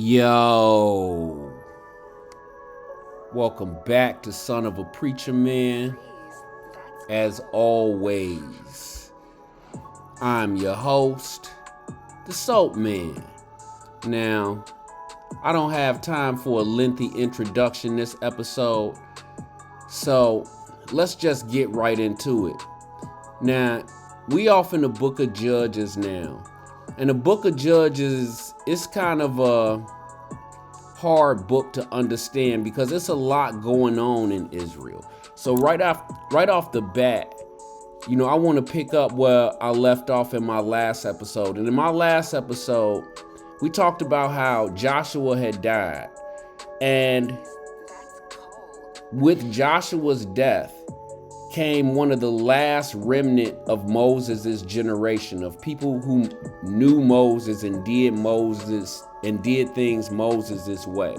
Yo, welcome back to Son of a Preacher Man. As always, I'm your host, the Soap Man. Now, I don't have time for a lengthy introduction this episode, so let's just get right into it. Now, we off in the book of Judges now. And the book of Judges is kind of a hard book to understand because it's a lot going on in Israel. So right off the bat, I want to pick up where I left off in my last episode. And in my last episode, we talked about how Joshua had died. And with Joshua's death came one of the last remnant of Moses' generation, of people who knew Moses and did things Moses' way,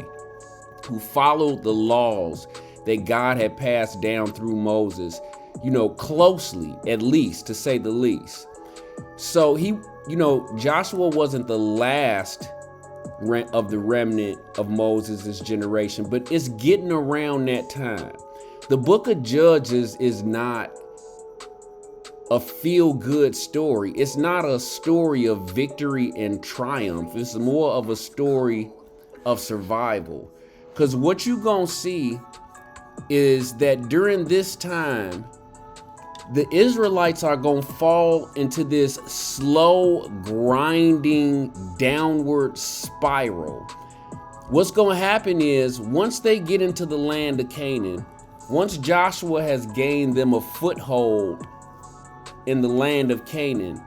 who followed the laws that God had passed down through Moses, closely, at least, to say the least. So Joshua wasn't the last of the remnant of Moses' generation, but it's getting around that time. The book of Judges is not a feel-good story. It's not a story of victory and triumph. It's more of a story of survival. Because what you're going to see is that during this time, the Israelites are going to fall into this slow, grinding, downward spiral. What's going to happen is once they get into the land of Canaan, once Joshua has gained them a foothold in the land of Canaan,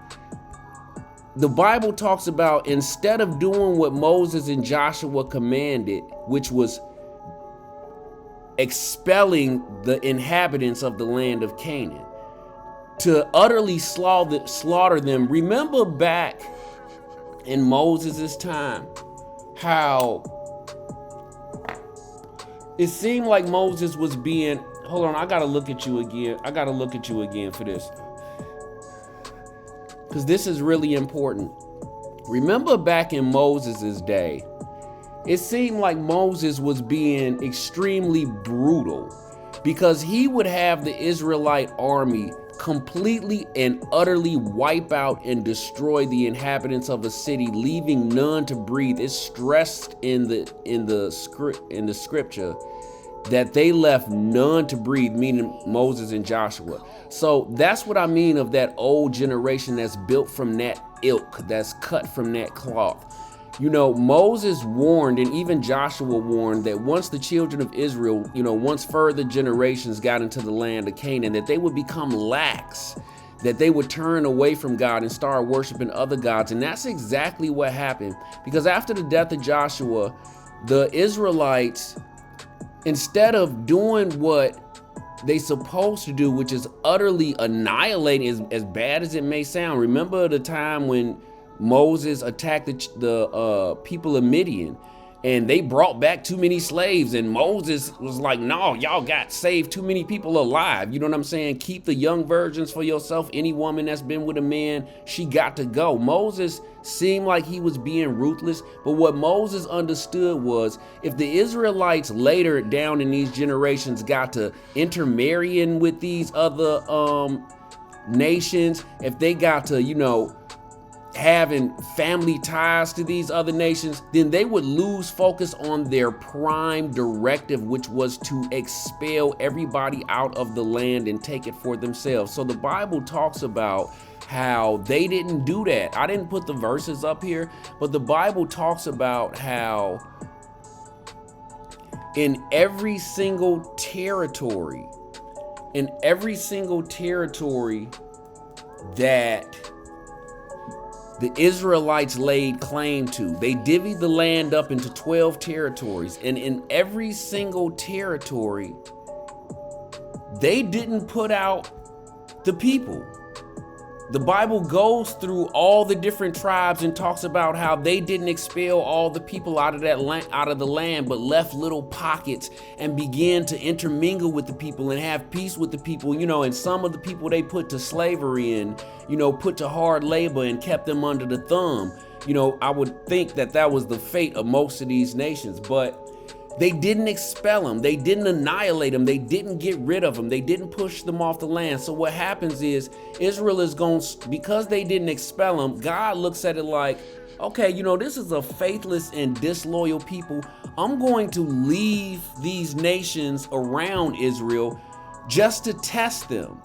the Bible talks about, instead of doing what Moses and Joshua commanded, which was expelling the inhabitants of the land of Canaan, to utterly slaughter them. Remember back in Moses' time, how it seemed like Moses was being, hold on, I gotta look at you again for this, because this is really important. Remember back in Moses' day, it seemed like Moses was being extremely brutal, because he would have the Israelite army completely and utterly wipe out and destroy the inhabitants of a city, leaving none to breathe. It's stressed in the scripture that they left none to breathe, meaning Moses and Joshua. So that's what I mean of that old generation that's built from that ilk, that's cut from that cloth. Moses warned, and even Joshua warned, that once the children of Israel, once further generations got into the land of Canaan, that they would become lax, that they would turn away from God and start worshiping other gods. And that's exactly what happened, because after the death of Joshua, the Israelites, instead of doing what they supposed to do, which is utterly annihilating, as bad as it may sound. Remember the time when Moses attacked the people of Midian, and they brought back too many slaves, and Moses was like, no, y'all got saved too many people alive. You know what I'm saying? Keep the young virgins for yourself. Any woman that's been with a man, she got to go. Moses seemed like he was being ruthless, but what Moses understood was, if the Israelites later down in these generations got to intermarrying with these other nations, if they got to, having family ties to these other nations, then they would lose focus on their prime directive, which was to expel everybody out of the land and take it for themselves. So the Bible talks about how they didn't do that. I didn't put the verses up here, but the Bible talks about how in every single territory that the Israelites laid claim to, they divvied the land up into 12 territories. And in every single territory, they didn't put out the people. The Bible goes through all the different tribes and talks about how they didn't expel all the people out of the land, but left little pockets and began to intermingle with the people and have peace with the people, and some of the people they put to slavery and, put to hard labor and kept them under the thumb. I would think that was the fate of most of these nations, but they didn't expel them. They didn't annihilate them. They didn't get rid of them. They didn't push them off the land. So what happens is Israel is going, because they didn't expel them, God looks at it like, okay, this is a faithless and disloyal people. I'm going to leave these nations around Israel just to test them.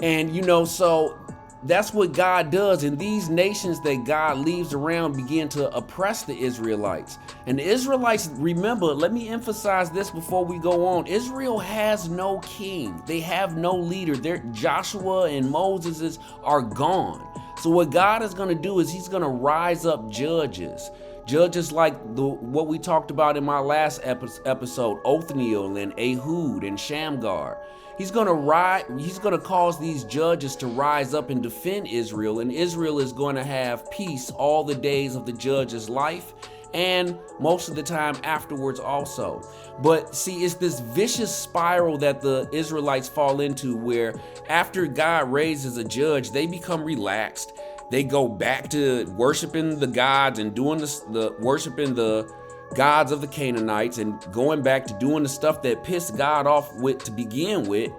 And, so that's what God does. And these nations that God leaves around begin to oppress the Israelites. And the Israelites, remember, let me emphasize this before we go on. Israel has no king. They have no leader. Joshua and Moses are gone. So what God is going to do is he's going to rise up judges. Judges like what we talked about in my last episode, Othniel and Ehud and Shamgar. He's going to cause these judges to rise up and defend Israel, and Israel is going to have peace all the days of the judge's life and most of the time afterwards also. But see, it's this vicious spiral that the Israelites fall into, where after God raises a judge, they become relaxed. They go back to worshiping the gods and doing the worshiping the gods of the Canaanites and going back to doing the stuff that pissed God off with to begin with.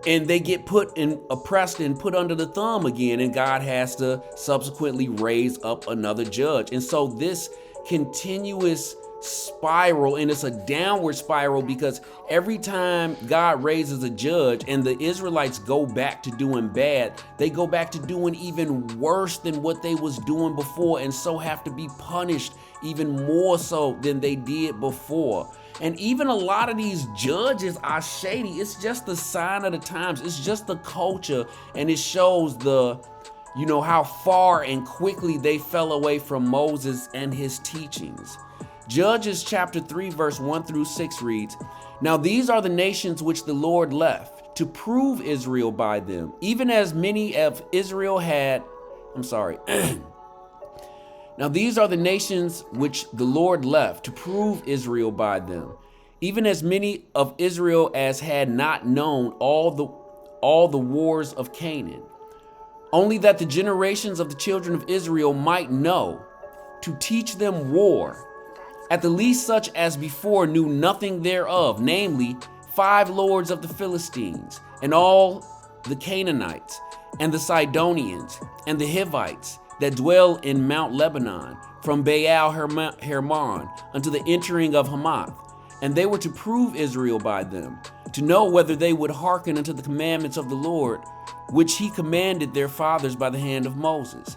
And they get oppressed and put under the thumb again, and God has to subsequently raise up another judge. And so this continuous spiral, and it's a downward spiral, because every time God raises a judge and the Israelites go back to doing bad, they go back to doing even worse than what they was doing before, and so have to be punished even more so than they did before. And even a lot of these judges are shady. It's just the sign of the times. It's just the culture, and it shows how far and quickly they fell away from Moses and his teachings. Judges chapter 3 verse 1 through 6 reads, "Now these are the nations which the Lord left to prove Israel by them, even as many of Israel had," Now these are the nations which the Lord left to prove Israel by them, even as many of Israel as had not known all the wars of Canaan, only that the generations of the children of Israel might know, to teach them war, at the least such as before knew nothing thereof, namely 5 lords of the Philistines, and all the Canaanites, and the Sidonians, and the Hivites, that dwell in Mount Lebanon, from Baal Hermon unto the entering of Hamath. And they were to prove Israel by them, to know whether they would hearken unto the commandments of the Lord, which he commanded their fathers by the hand of Moses.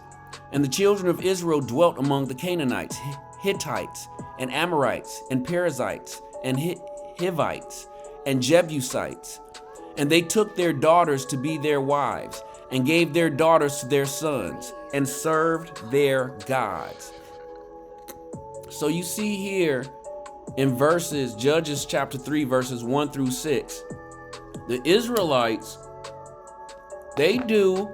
And the children of Israel dwelt among the Canaanites, Hittites, and Amorites, and Perizzites, and Hivites, and Jebusites. And they took their daughters to be their wives, and gave their daughters to their sons, and served their gods. So you see here in Judges chapter 3, verses 1 through 6, the Israelites, they do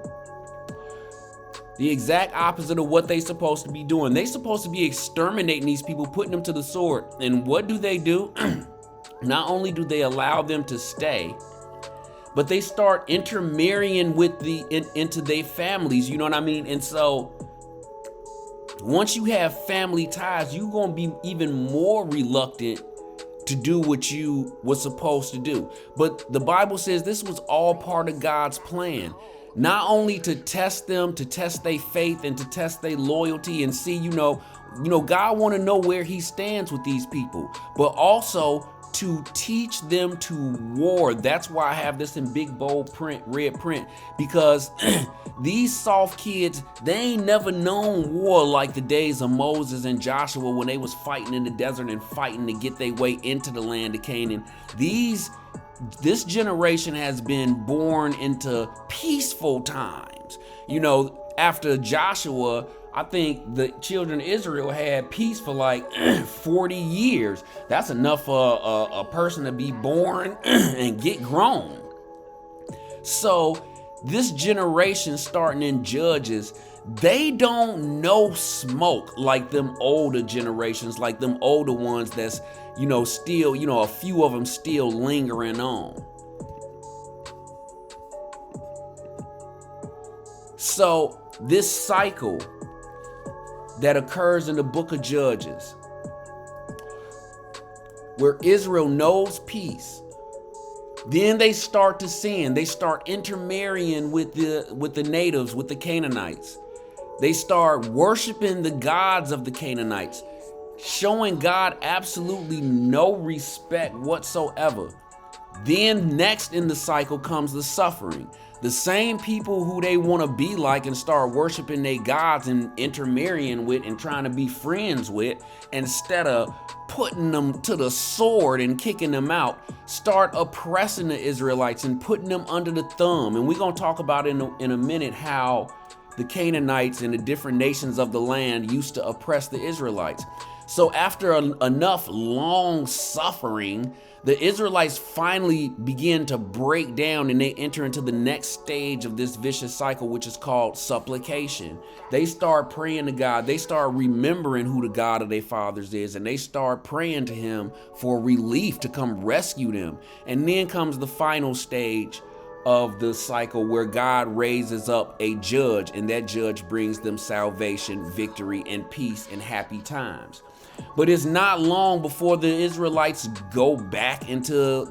the exact opposite of what they're supposed to be doing. They're supposed to be exterminating these people, putting them to the sword. And what do? Not only do they allow them to stay, but they start intermarrying with into their families, you know what I mean? And so once you have family ties, you're going to be even more reluctant to do what you was supposed to do. But the Bible says this was all part of God's plan. Not only to test them, to test their faith and to test their loyalty and see, God want to know where he stands with these people, but also to teach them to war. That's why I have this in big bold print, red print, because these soft kids, they ain't never known war like the days of Moses and Joshua, when they was fighting in the desert and fighting to get their way into the land of Canaan. This generation has been born into peaceful times. After Joshua, I think the children of Israel had peace for like 40 years. That's enough for a person to be born and get grown. So this generation starting in Judges, they don't know smoke like them older generations, like them older ones that's, still, a few of them still lingering on. So this cycle that occurs in the book of Judges, where Israel knows peace. Then they start to sin. They start intermarrying with the natives, with the Canaanites. They start worshiping the gods of the Canaanites, showing God absolutely no respect whatsoever. Then next in the cycle comes the suffering. The same people who they want to be like and start worshiping their gods and intermarrying with and trying to be friends with, instead of putting them to the sword and kicking them out, start oppressing the Israelites and putting them under the thumb. And we're going to talk about in a minute how the Canaanites and the different nations of the land used to oppress the Israelites. So after enough long suffering, the Israelites finally begin to break down and they enter into the next stage of this vicious cycle, which is called supplication. They start praying to God. They start remembering who the God of their fathers is, and they start praying to him for relief to come rescue them. And then comes the final stage of the cycle where God raises up a judge, and that judge brings them salvation, victory, and peace and happy times. But it's not long before the Israelites go back into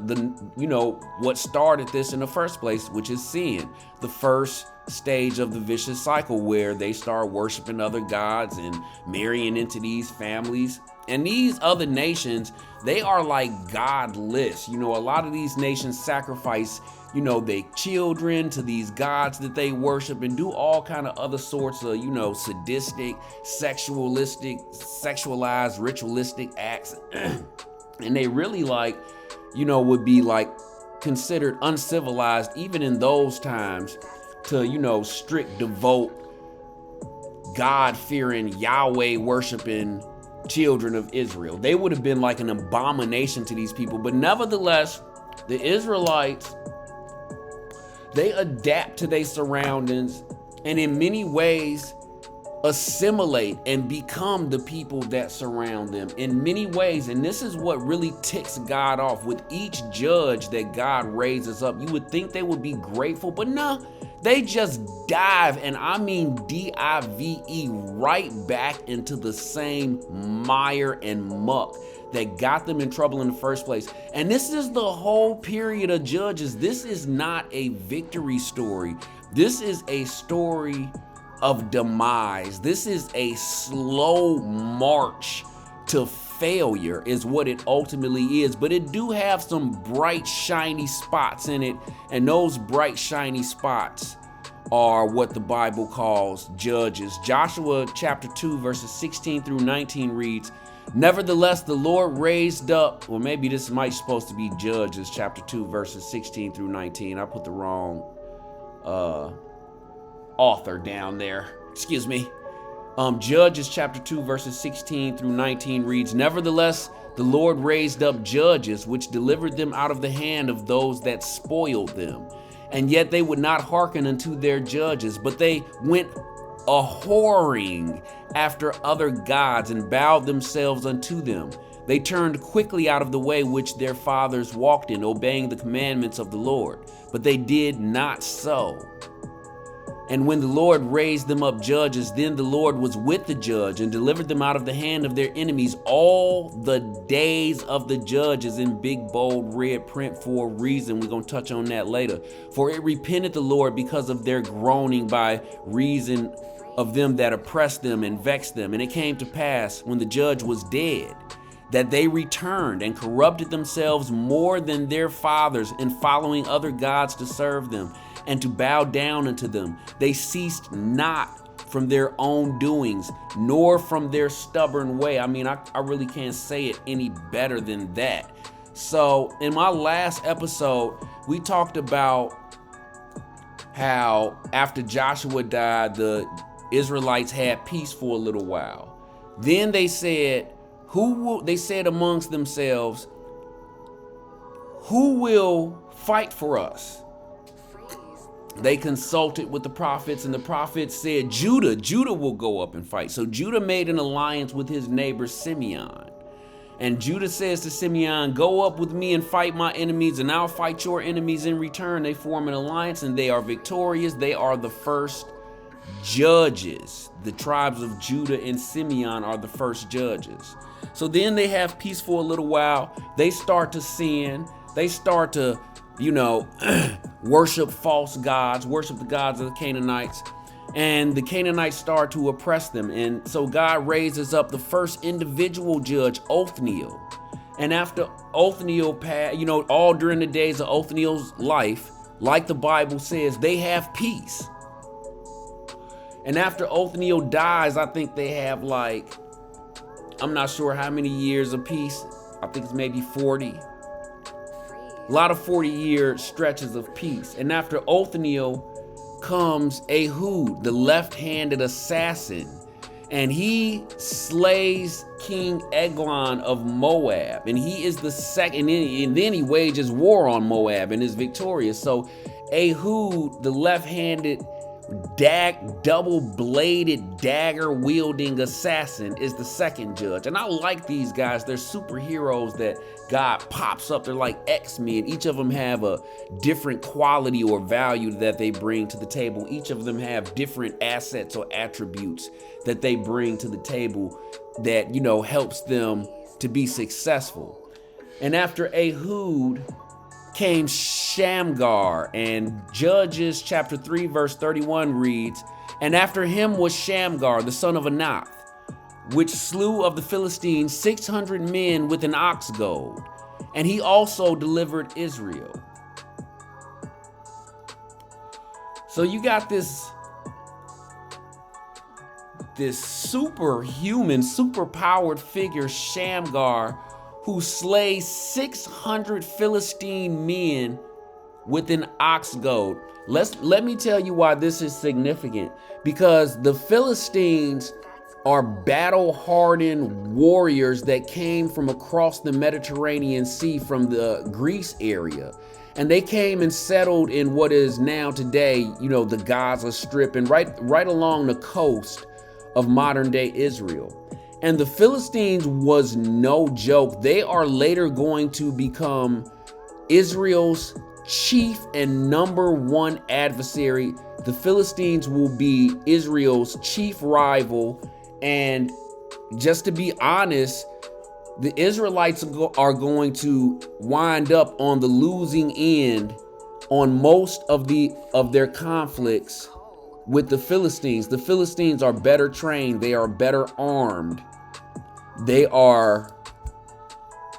what started this in the first place, which is sin. The first stage of the vicious cycle where they start worshiping other gods and marrying into these families. And these other nations, they are like godless. A lot of these nations sacrifice their children to these gods that they worship and do all kind of other sorts of, sadistic, sexualized, ritualistic acts. And they really would be considered uncivilized even in those times to, strict, devout, God-fearing, Yahweh-worshiping children of Israel. They would have been like an abomination to these people. But nevertheless, the Israelites, they adapt to their surroundings and in many ways assimilate and become the people that surround them in many ways. And this is what really ticks God off. With each judge that God raises up, you would think they would be grateful, but no, they just dive, and I mean dive, right back into the same mire and muck that got them in trouble in the first place. And this is the whole period of Judges. This is not a victory story. This is a story of demise. This is a slow march to failure is what it ultimately is. But it do have some bright, shiny spots in it. And those bright, shiny spots are what the Bible calls judges. Joshua chapter 2, verses 16 through 19 reads, "Nevertheless, the Lord raised up," well, maybe this might supposed to be Judges chapter 2, verses 16 through 19. I put the wrong author down there. Excuse me. Judges chapter 2, verses 16 through 19 reads, "Nevertheless, the Lord raised up judges, which delivered them out of the hand of those that spoiled them. And yet they would not hearken unto their judges, but they went a-whoring after other gods and bowed themselves unto them. They turned quickly out of the way which their fathers walked in, obeying the commandments of the Lord. But they did not so. And when the Lord raised them up judges, then the Lord was with the judge and delivered them out of the hand of their enemies all the days of the judges," in big, bold, red print for a reason. We're going to touch on that later. "For it repented the Lord because of their groaning by reason of them that oppressed them and vexed them. And it came to pass, when the judge was dead, that they returned and corrupted themselves more than their fathers in following other gods to serve them and to bow down unto them. They ceased not from their own doings, nor from their stubborn way." I mean, I really can't say it any better than that. So in my last episode, we talked about how after Joshua died, the Israelites had peace for a little while. Then they said, they said amongst themselves, "Who will fight for us?" They consulted with the prophets, and the prophets said, Judah will go up and fight. So Judah made an alliance with his neighbor Simeon. And Judah says to Simeon, "Go up with me and fight my enemies, and I'll fight your enemies in return." They form an alliance, and they are victorious. They are the first judges. The tribes of Judah and Simeon are the first judges. So then they have peace for a little while. They start to sin. They start to, worship false gods, worship the gods of the Canaanites. And the Canaanites start to oppress them. And so God raises up the first individual judge, Othniel. And after Othniel passed, all during the days of Othniel's life, like the Bible says, they have peace. And after Othniel dies, I think they have I'm not sure how many years of peace. I think it's maybe 40. A lot of 40-year stretches of peace. And after Othniel comes Ehud, the left-handed assassin, and he slays King Eglon of Moab, and he is the second, and then he wages war on Moab and is victorious. So Ehud, the left-handed double-bladed dagger-wielding assassin, is the second judge. And I like these guys. They're superheroes that God pops up. They're like X-Men. Each of them have a different quality or value that they bring to the table. Each of them have different assets or attributes that they bring to the table that, helps them to be successful. And after Ehud came Shamgar, and Judges chapter 3 verse 31 reads, "And after him was Shamgar, the son of Anath, which slew of the Philistines 600 men with an ox goad, and he also delivered Israel." So you got this superhuman, superpowered figure, Shamgar, who slays 600 Philistine men with an ox goad. Let me tell you why this is significant. Because the Philistines are battle-hardened warriors that came from across the Mediterranean Sea from the Greece area. And they came and settled in what is now today, the Gaza Strip, and right along the coast of modern-day Israel. And the Philistines was no joke. They are later going to become Israel's chief and number one adversary. The Philistines will be Israel's chief rival. And just to be honest, the Israelites are going to wind up on the losing end on most of their conflicts with the Philistines. The Philistines are better trained. They are better armed. They are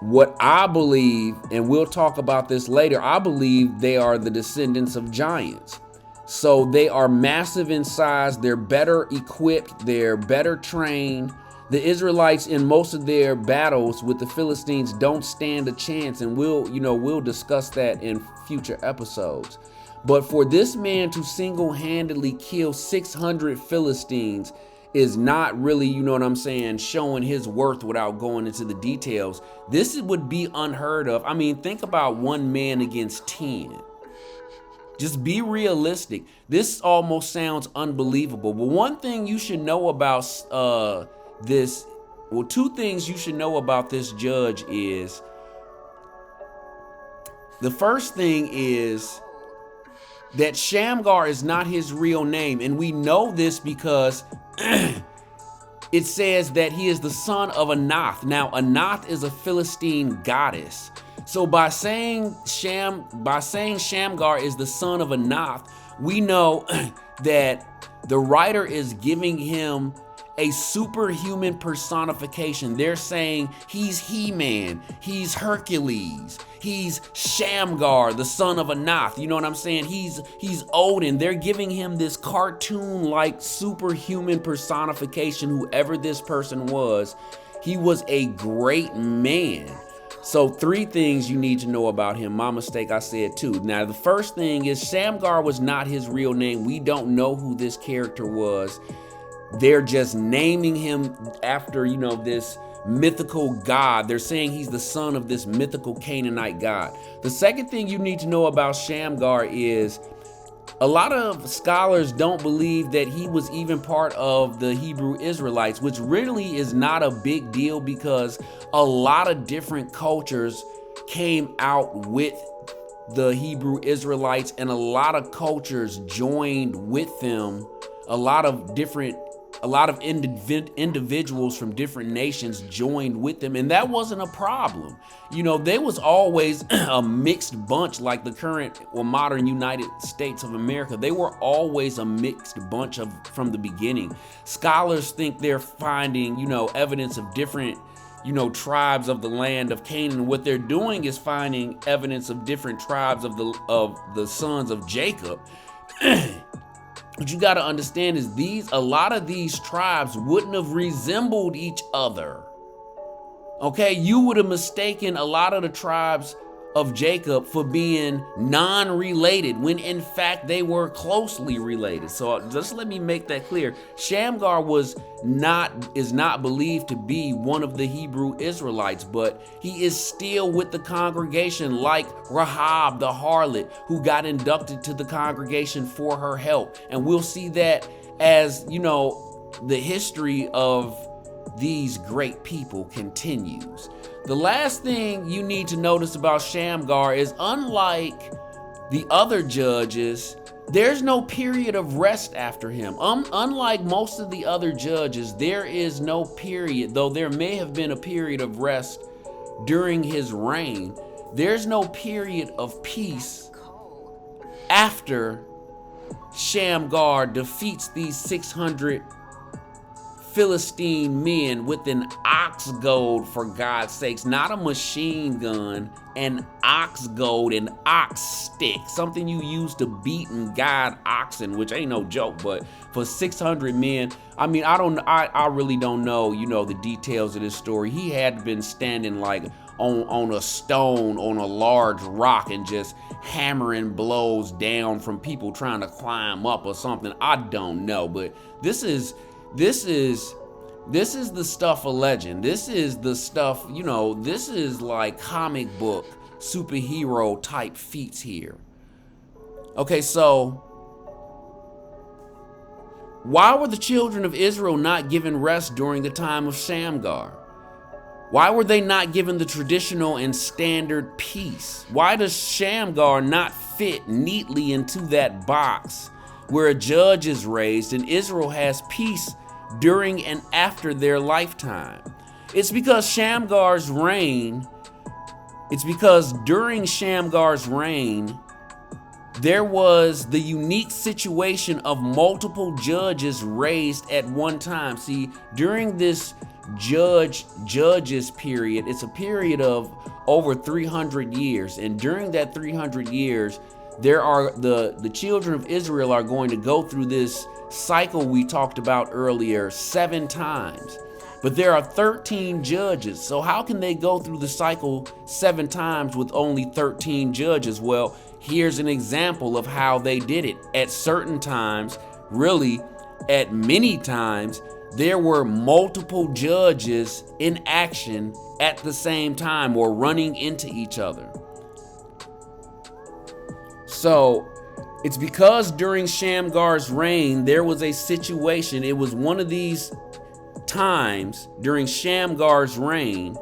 what I believe, and we'll talk about this later, I believe they are the descendants of giants. So they are massive in size. They're better equipped. They're better trained. The Israelites in most of their battles with the Philistines don't stand a chance. And we'll discuss that in future episodes. But for this man to single-handedly kill 600 Philistines is not really, showing his worth without going into the details. This would be unheard of. I mean, think about one man against 10. Just be realistic. This almost sounds unbelievable. But one thing you should know about two things you should know about this judge is, the first thing is that Shamgar is not his real name. And we know this because it says that he is the son of Anath. Now, Anath is a Philistine goddess. So by saying Shamgar is the son of Anath, we know that the writer is giving him a superhuman personification. They're saying he's He-Man, he's Hercules, he's Shamgar, the son of Anath. You know what I'm saying? He's Odin. They're giving him this cartoon-like superhuman personification, whoever this person was. He was a great man. So 3 things you need to know about him. My mistake, I said 2. Now, the first thing is Shamgar was not his real name. We don't know who this character was. They're just naming him after, this mythical god. They're saying he's the son of this mythical Canaanite god. The second thing you need to know about Shamgar is a lot of scholars don't believe that he was even part of the Hebrew Israelites, which really is not a big deal because a lot of different cultures came out with the Hebrew Israelites, and a lot of cultures joined with them a lot of individuals from different nations joined with them, and that wasn't a problem. There was always a mixed bunch, like the current or modern United States of America. They were always a mixed bunch from the beginning. Scholars think they're finding, evidence of different, tribes of the land of Canaan. What they're doing is finding evidence of different tribes of the sons of Jacob. What you got to understand is a lot of these tribes wouldn't have resembled each other. Okay, you would have mistaken a lot of the tribes of Jacob for being non-related when in fact they were closely related. So just let me make that clear. Shamgar is not believed to be one of the Hebrew Israelites, but he is still with the congregation, like Rahab the harlot, who got inducted to the congregation for her help. And we'll see that as, the history of these great people continues. The last thing you need to notice about Shamgar is, unlike the other judges, there's no period of rest after him. Unlike most of the other judges, there is no period, though there may have been a period of rest during his reign. There's no period of peace after Shamgar defeats these 600 Philistine men with an ox goad, for God's sakes, not a machine gun, an ox goad, an ox stick, something you use to beat and guide oxen, which ain't no joke. But for 600 men, I mean, I really don't know, the details of this story. He had been standing like on a stone, on a large rock, and just hammering blows down from people trying to climb up or something. I don't know, but this is the stuff of legend. This is the stuff, this is like comic book superhero type feats here. Okay, so why were the children of Israel not given rest during the time of Shamgar? Why were they not given the traditional and standard peace? Why does Shamgar not fit neatly into that box where a judge is raised and Israel has peace during and after their lifetime? It's because during Shamgar's reign, there was the unique situation of multiple judges raised at one time. See, during this judges period, it's a period of over 300 years. And during that 300 years, there are the children of Israel are going to go through this cycle we talked about earlier 7 times. But there are 13 judges. So how can they go through the cycle 7 times with only 13 judges? Well, here's an example of how they did it. At certain times, really at many times, there were multiple judges in action at the same time or running into each other. So it's because during Shamgar's reign, there was a situation. It was one of these times during Shamgar's reign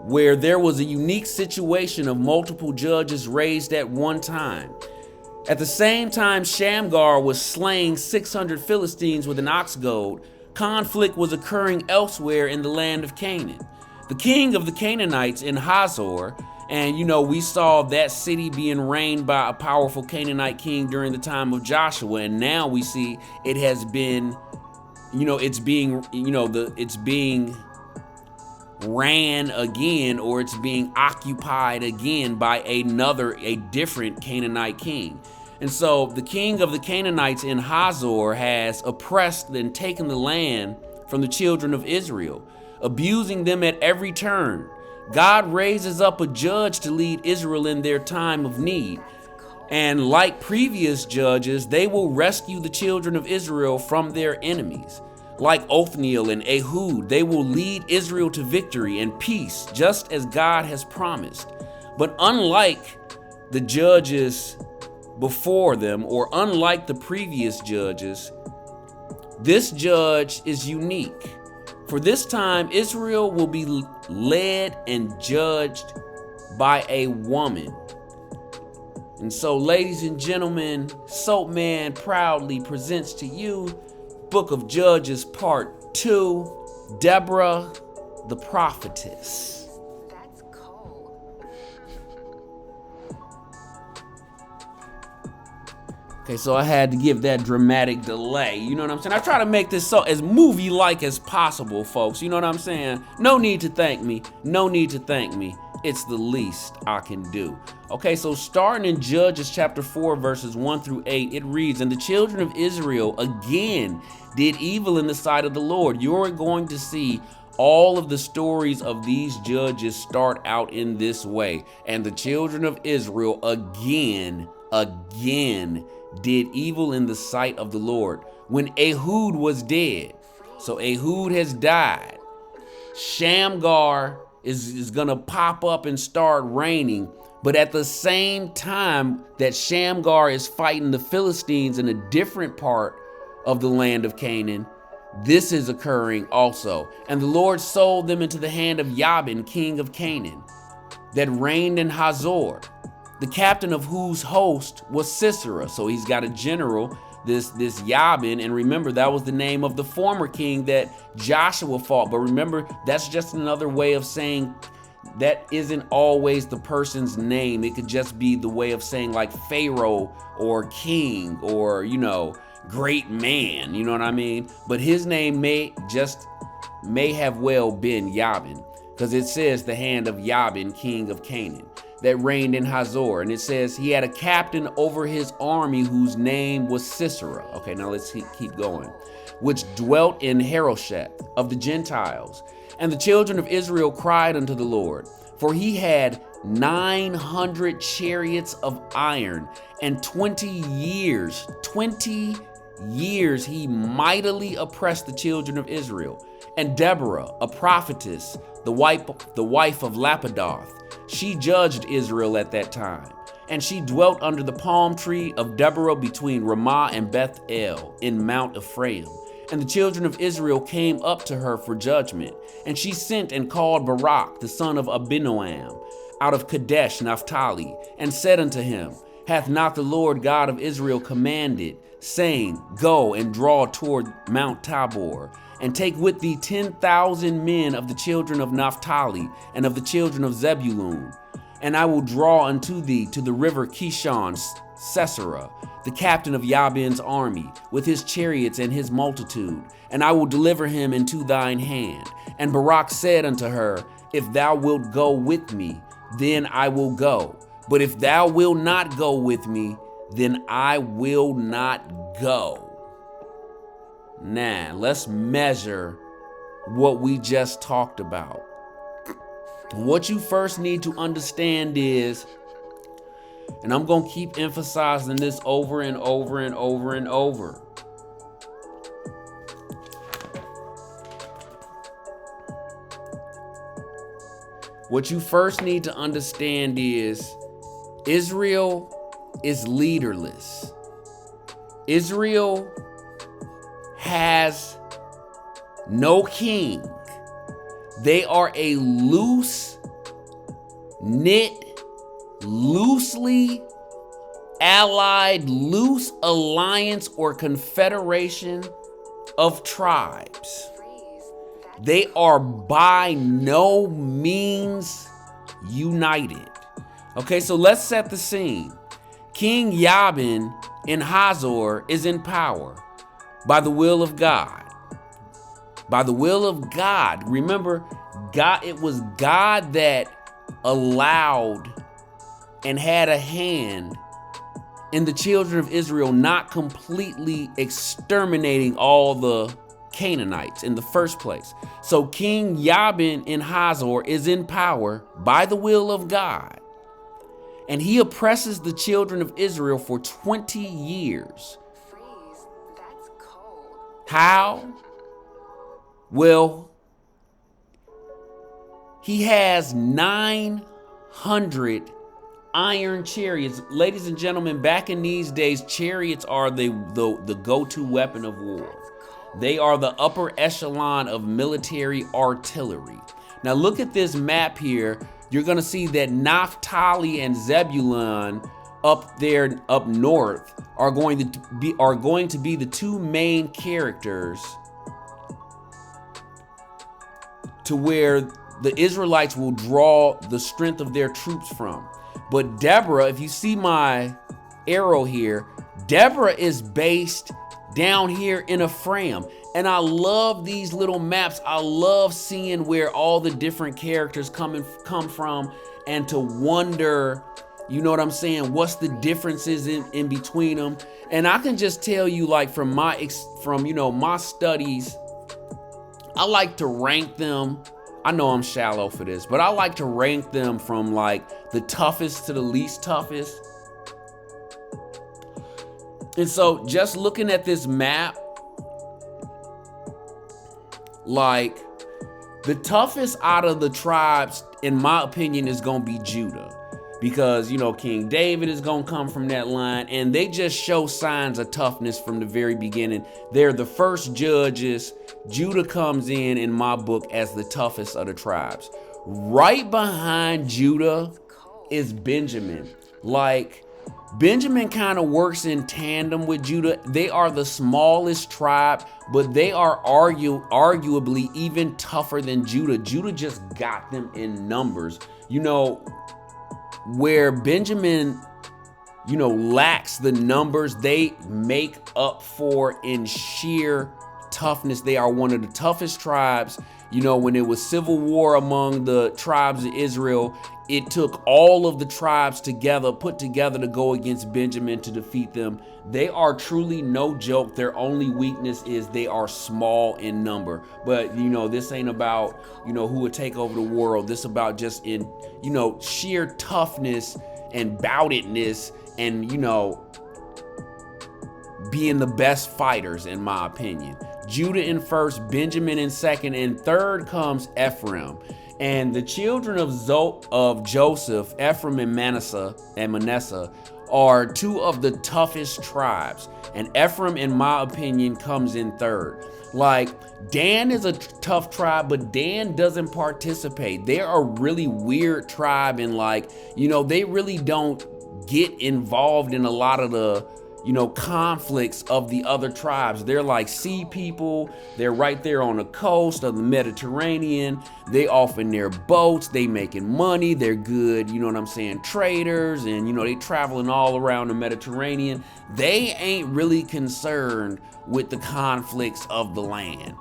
where there was a unique situation of multiple judges raised at one time. At the same time Shamgar was slaying 600 Philistines with an ox goad, conflict was occurring elsewhere in the land of Canaan. The king of the Canaanites in Hazor, and we saw that city being reigned by a powerful Canaanite king during the time of Joshua, and now we see it has been, it's being ran again, or it's being occupied again by a different Canaanite king. And so the king of the Canaanites in Hazor has oppressed and taken the land from the children of Israel, abusing them at every turn. God raises up a judge to lead Israel in their time of need. And like previous judges, they will rescue the children of Israel from their enemies. Like Othniel and Ehud, they will lead Israel to victory and peace, just as God has promised. But unlike the judges before them, or unlike the previous judges, this judge is unique. For this time, Israel will be led and judged by a woman. And so, ladies and gentlemen, Soap Man proudly presents to you Book of Judges Part 2, Deborah the Prophetess. That's cold. Okay, so I had to give that dramatic delay. You know what I'm saying? I try to make this so as movie-like as possible, folks. You know what I'm saying? No need to thank me. No need to thank me. It's the least I can do. Okay, so starting in Judges chapter 4, verses 1 through 8, it reads, "And the children of Israel again did evil in the sight of the Lord." You're going to see all of the stories of these judges start out in this way. And the children of Israel again did evil in the sight of the Lord when Ehud was dead. So Ehud has died. Shamgar is gonna pop up and start reigning. But at the same time that Shamgar is fighting the Philistines in a different part of the land of Canaan, this is occurring also. And the Lord sold them into the hand of Jabin, king of Canaan, that reigned in Hazor, the captain of whose host was Sisera. So he's got a general, this Jabin, and remember that was the name of the former king that Joshua fought. But remember, that's just another way of saying that isn't always the person's name. It could just be the way of saying like Pharaoh or king or, you know, great man, you know what I mean? But his name may have well been Jabin, because it says the hand of Jabin, king of Canaan, that reigned in Hazor. And it says he had a captain over his army whose name was Sisera. Okay, now let's keep going. Which dwelt in Harosheth of the Gentiles. And the children of Israel cried unto the Lord, for he had 900 chariots of iron, and 20 years he mightily oppressed the children of Israel. And Deborah, a prophetess, the wife of Lapidoth, she judged Israel at that time. And she dwelt under the palm tree of Deborah between Ramah and Beth El in Mount Ephraim. And the children of Israel came up to her for judgment. And she sent and called Barak, the son of Abinoam, out of Kadesh Naphtali, and said unto him, Hath not the Lord God of Israel commanded, saying, Go and draw toward Mount Tabor, and take with thee 10,000 men of the children of Naphtali and of the children of Zebulun, and I will draw unto thee to the river Kishon Sisera, the captain of Jabin's army, with his chariots and his multitude, and I will deliver him into thine hand. And Barak said unto her, If thou wilt go with me, then I will go. But if thou wilt not go with me, then I will not go. Now, let's measure what we just talked about. What you first need to understand is, and I'm going to keep emphasizing this over and over and over and over. What you first need to understand is Israel is leaderless. Israel has no king. They are a loose-knit, loosely allied, loose alliance or confederation of tribes. They are by no means united. Okay, so let's set the scene. King Jabin in Hazor is in power by the will of God. By the will of God. Remember, God, it was God that allowed and had a hand in the children of Israel not completely exterminating all the Canaanites in the first place. So King Jabin in Hazor is in power by the will of God. And he oppresses the children of Israel for 20 years. Freeze, that's cold. How? Well, he has 900 iron chariots. Ladies and gentlemen, back in these days, chariots are the go-to weapon of war. They are the upper echelon of military artillery. Now look at this map here. You're going to see that Naphtali and Zebulun up there up north are going to be the two main characters to where the Israelites will draw the strength of their troops from. But Deborah, if you see my arrow here, Deborah is based down here in Ephraim. And I love these little maps. I love seeing where all the different characters come from, and to wonder, you know what I'm saying, what's the differences in between them. And I can just tell you, like, from my studies, I like to rank them. I know I'm shallow for this, but I like to rank them from like the toughest to the least toughest. And so just looking at this map, like, the toughest out of the tribes, in my opinion, is going to be Judah. Because, King David is going to come from that line, and they just show signs of toughness from the very beginning. They're the first judges. Judah comes in my book, as the toughest of the tribes. Right behind Judah is Benjamin. Like, Benjamin kind of works in tandem with Judah. They are the smallest tribe, but they are arguably even tougher than Judah. Judah just got them in numbers. Where Benjamin, lacks the numbers, they make up for in sheer toughness. They are one of the toughest tribes. When it was civil war among the tribes of Israel, it took all of the tribes put together to go against Benjamin to defeat them. They are truly no joke. Their only weakness is they are small in number. But, this ain't about, who would take over the world. This about just in, sheer toughness and boutedness and, being the best fighters, in my opinion. Judah in first, Benjamin in second, and third comes Ephraim. And the children of Joseph, Ephraim and Manasseh, are two of the toughest tribes. And Ephraim, in my opinion, comes in third. Like, Dan is a tough tribe, but Dan doesn't participate. They're a really weird tribe, and they really don't get involved in a lot of the conflicts of the other tribes. They're like sea people. They're right there on the coast of the Mediterranean. They off in their boats. They making money. They're good, traders, and they traveling all around the Mediterranean. They ain't really concerned with the conflicts of the land.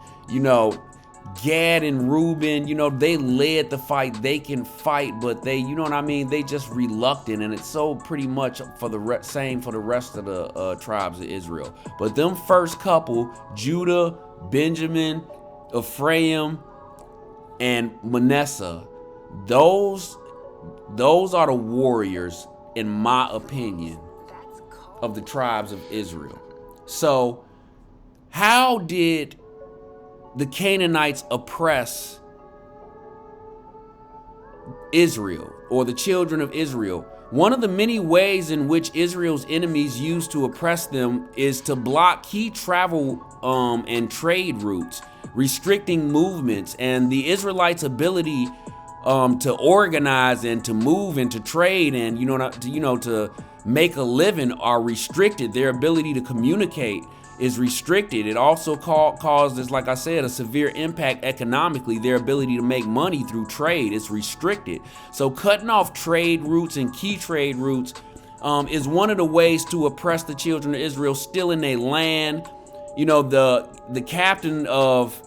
Gad and Reuben, they led the fight. They can fight, but they, they just reluctant. And it's so pretty much for the same for the rest of the tribes of Israel. But them first couple, Judah, Benjamin, Ephraim, and Manasseh, those are the warriors, in my opinion, of the tribes of Israel. So how did the Canaanites oppress Israel, or the children of Israel? One of the many ways in which Israel's enemies used to oppress them is to block key travel and trade routes, restricting movements, and the Israelites' ability to organize and to move and to trade and to make a living are restricted. Their ability to communicate is restricted. It also causes, like I said, a severe impact economically. Their ability to make money through trade is restricted. So cutting off trade routes and key trade routes is one of the ways to oppress the children of Israel, still in their land. The captain of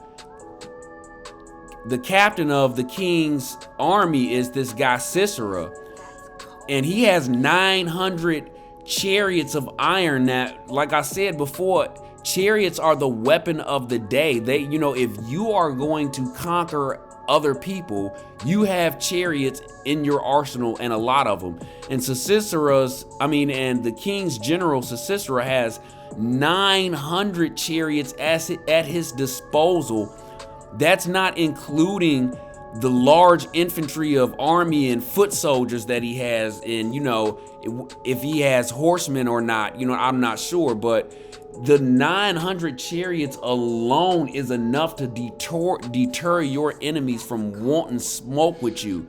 the king's army is this guy Sisera, and he has 900 chariots of iron. That, like I said before, chariots are the weapon of the day. They, if you are going to conquer other people, you have chariots in your arsenal, and a lot of them. And and the king's general Sisera has 900 chariots at his disposal. That's not including the large infantry of army and foot soldiers that he has, and if he has horsemen or not, I'm not sure, but the 900 chariots alone is enough to deter your enemies from wanting smoke with you.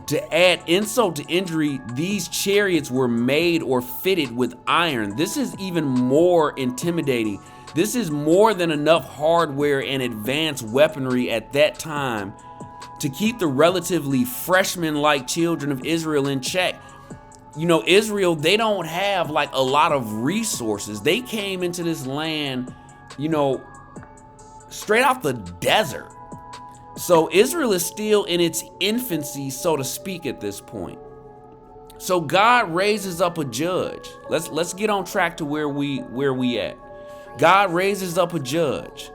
To add insult to injury, these chariots were made or fitted with iron. This is even more intimidating. This is more than enough hardware and advanced weaponry at that time to keep the relatively freshman-like children of Israel in check. You know, Israel, they don't have like a lot of resources. They came into this land, you know, straight out the desert. So Israel is still in its infancy, so to speak, at this point. So God raises up a judge. Let's get on track to where we at. God raises up a judge,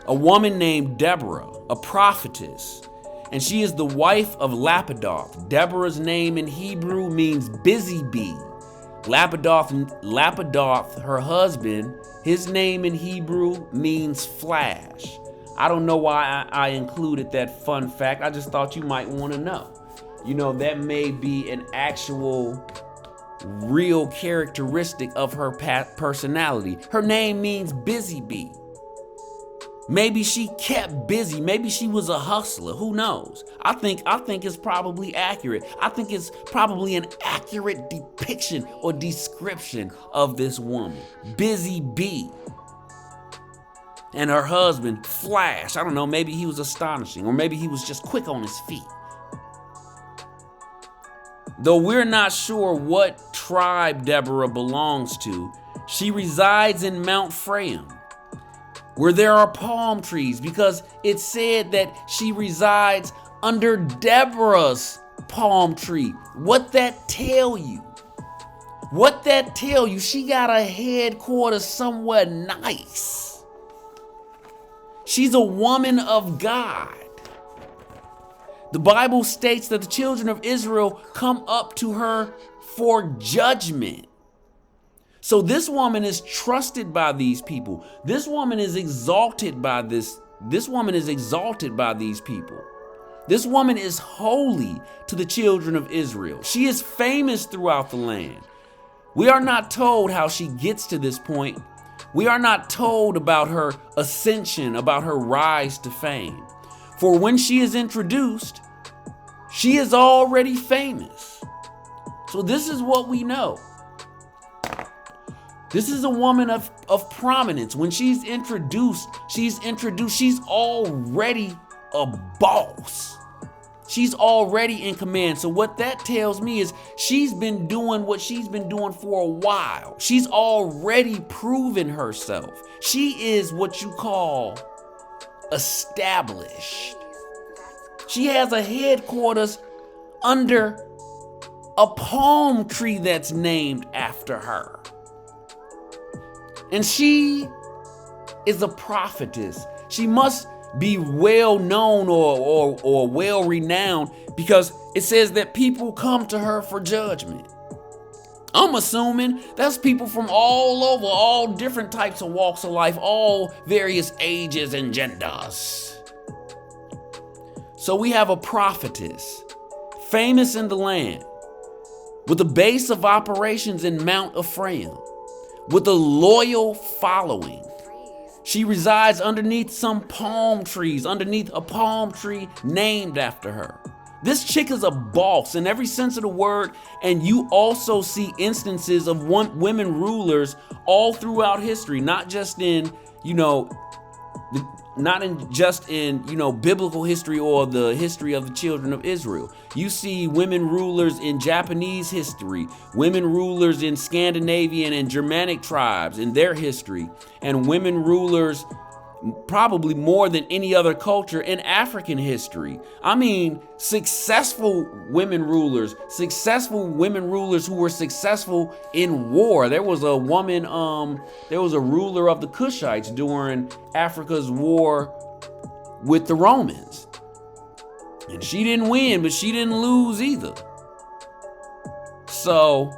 a woman named Deborah, a prophetess, and she is the wife of Lapidoth. Deborah's name in Hebrew means busy bee. Lapidoth, her husband, his name in Hebrew means flash. I don't know why I included that fun fact. I just thought you might want to know. You know, that may be an actual real characteristic of her personality. Her name means busy bee. Maybe she kept busy. Maybe she was a hustler. Who knows? I think it's probably accurate. I think it's probably an accurate depiction or description of this woman. Busy bee. And her husband, Flash. I don't know, maybe he was astonishing, or maybe he was just quick on his feet. Though we're not sure what tribe Deborah belongs to, she resides in Mount Ephraim, where there are palm trees, because it said that she resides under Deborah's palm tree. What that tell you? What that tell you? She got a headquarters somewhere nice. She's a woman of God. The Bible states that the children of Israel come up to her for judgment. So this woman is trusted by these people. This woman is exalted by this woman is exalted by these people. This woman is holy to the children of Israel. She is famous throughout the land. We are not told how she gets to this point. We are not told about her ascension, about her rise to fame. For when she is introduced, she is already famous. So this is what we know. This is a woman of prominence. When she's introduced, she's already a boss. She's already in command. So what that tells me is she's been doing what she's been doing for a while. She's already proven herself. She is what you call established. She has a headquarters under a palm tree that's named after her. And she is a prophetess. She must be well known or well renowned, because it says that people come to her for judgment. I'm assuming that's people from all over, all different types of walks of life, all various ages and genders. So we have a prophetess, famous in the land, with a base of operations in Mount Ephraim, with a loyal following. She resides underneath some palm trees, underneath a palm tree named after her. This chick is a boss in every sense of the word, and you also see instances of women rulers all throughout history, not just in, biblical history or the history of the children of Israel. You see women rulers in Japanese history, women rulers in Scandinavian and Germanic tribes in their history, and women rulers probably more than any other culture in African history. I mean, successful women rulers who were successful in war. There was a woman, there was a ruler of the Kushites during Africa's war with the Romans. And she didn't win, but she didn't lose either. So,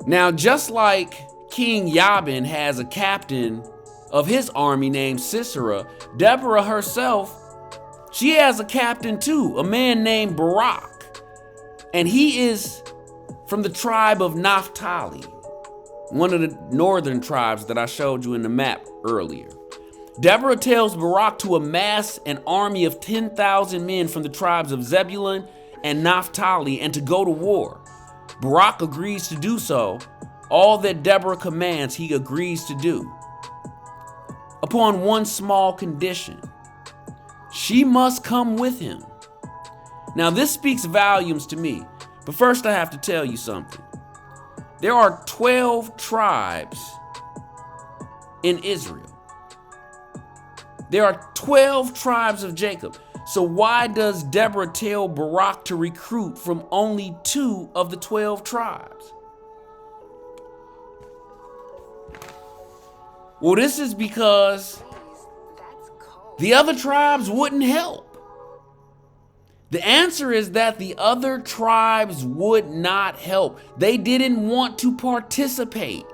now just like King Yabin has a captain of his army named Sisera, Deborah herself, she has a captain too, a man named Barak. And he is from the tribe of Naphtali, one of the northern tribes that I showed you in the map earlier. Deborah tells Barak to amass an army of 10,000 men from the tribes of Zebulun and Naphtali and to go to war. Barak agrees to do so. All that Deborah commands, he agrees to do, upon one small condition. She must come with him. Now, this speaks volumes to me, but first I have to tell you something. There are 12 tribes in Israel. There are 12 tribes of Jacob. So why does Deborah tell Barak to recruit from only 2 of the 12 tribes? Well, this is because That's cold. the other tribes wouldn't help. The answer is that the other tribes would not help. They didn't want to participate,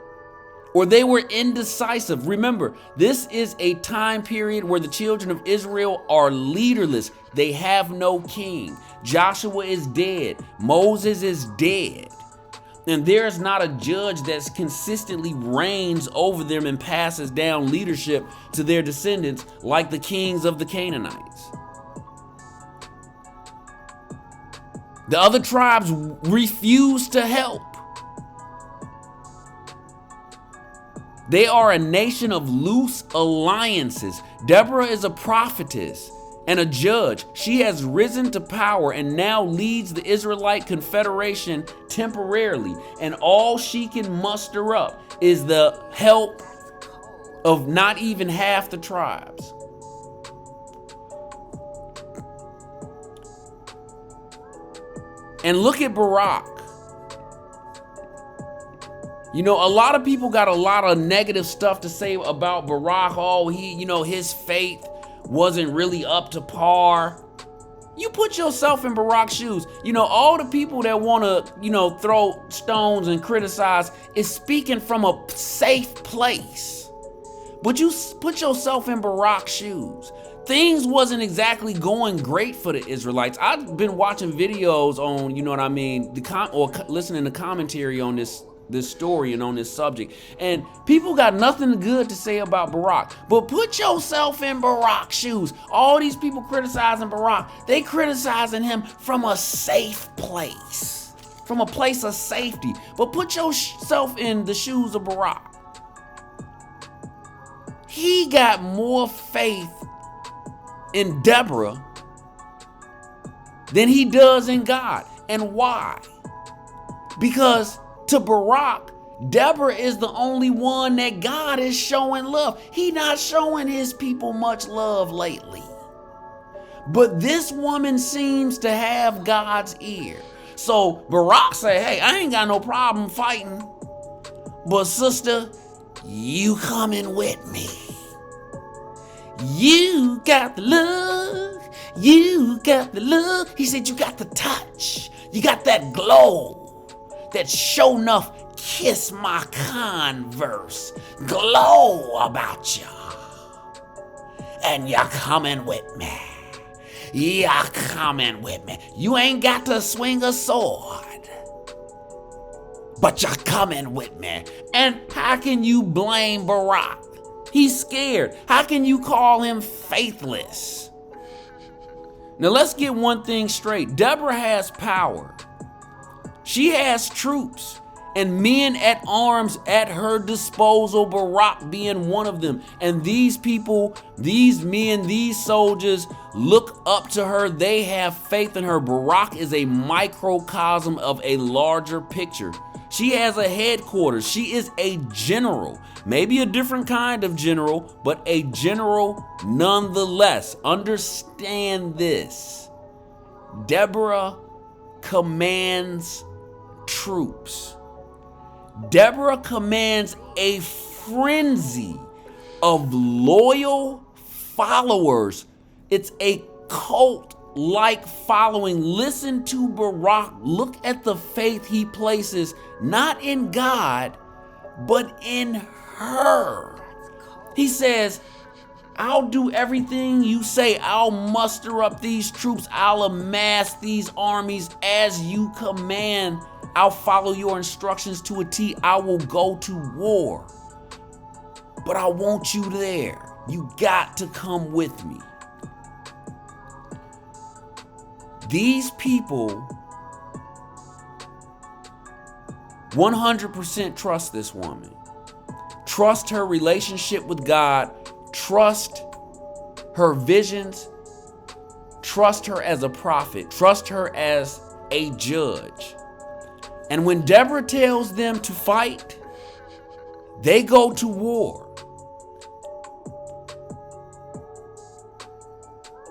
or they were indecisive. Remember, this is a time period where the children of Israel are leaderless. They have no king. Joshua is dead. Moses is dead. And there's not a judge that consistently reigns over them and passes down leadership to their descendants like the kings of the Canaanites. The other tribes refuse to help. They are a nation of loose alliances. Deborah is a prophetess and a judge. She has risen to power and now leads the Israelite confederation temporarily. And all she can muster up is the help of not even half the tribes. And look at Barak. You know, a lot of people got a lot of negative stuff to say about Barak. Oh, his faith wasn't really up to par. You put yourself in Barak's shoes. You know, all the people that want to, throw stones and criticize is speaking from a safe place. But you put yourself in Barak's shoes. Things wasn't exactly going great for the Israelites. I've been watching videos on, or listening to commentary on this story and on this subject. And people got nothing good to say about Barak. But put yourself in Barak's shoes. All these people criticizing Barak, they criticizing him from a safe place. From a place of safety. But put yourself in the shoes of Barak. He got more faith in Deborah than he does in God. And why? Because to Barak, Deborah is the only one that God is showing love. He not showing his people much love lately. But this woman seems to have God's ear. So Barak say, hey, I ain't got no problem fighting. But sister, you coming with me. You got the love. You got the love. He said you got the touch. You got that glow. That show enough kiss my converse glow about you. And you're coming with me. You're coming with me. You ain't got to swing a sword, but you're coming with me. And how can you blame Barak? He's scared. How can you call him faithless? Now let's get one thing straight. Deborah has power. She has troops and men at arms at her disposal, Barak being one of them. And these people, these men, these soldiers look up to her. They have faith in her. Barak is a microcosm of a larger picture. She has a headquarters. She is a general, maybe a different kind of general, but a general nonetheless. Understand this. Deborah commands troops. Deborah commands a frenzy of loyal followers. It's a cult-like following. Listen to Barak. Look at the faith he places, not in God, but in her. He says, I'll do everything you say. I'll muster up these troops. I'll amass these armies as you command. I'll follow your instructions to a T. I will go to war. But I want you there. You got to come with me. These people 100% trust this woman. Trust her relationship with God. Trust her visions. Trust her as a prophet. Trust her as a judge. And when Deborah tells them to fight, they go to war.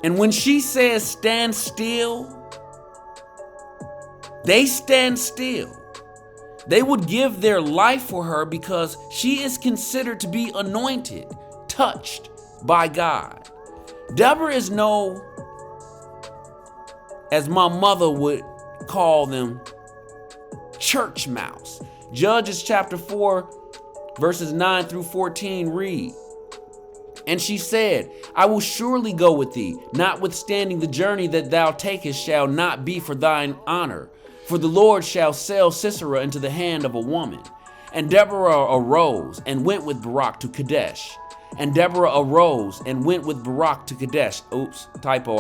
And when she says stand still, they stand still. They would give their life for her because she is considered to be anointed, touched by God. Deborah is known, as my mother would call them, church mouse. Judges chapter 4, verses 9 through 14 read, "And she said, I will surely go with thee, notwithstanding the journey that thou takest shall not be for thine honor. For the Lord shall sell Sisera into the hand of a woman. And Deborah arose and went with Barak to Kadesh. And Deborah arose and went with Barak to Kadesh." Oops, typo,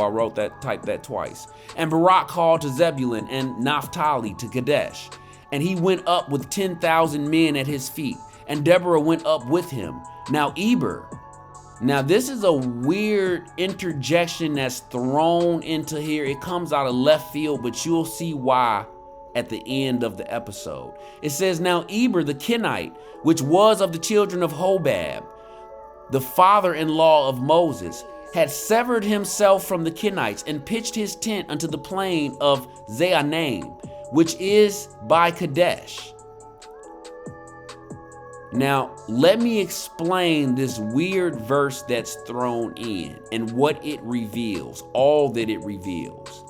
typed that twice. "And Barak called to Zebulun and Naphtali to Kadesh. And he went up with 10,000 men at his feet. And Deborah went up with him. Now this is a weird interjection that's thrown into here. It comes out of left field, but you'll see why at the end of the episode. It says, "Now Eber the Kenite, which was of the children of Hobab, the father-in-law of Moses, had severed himself from the Kenites and pitched his tent unto the plain of Zaanaim, which is by Kadesh." Now, let me explain this weird verse that's thrown in and what it reveals, all that it reveals.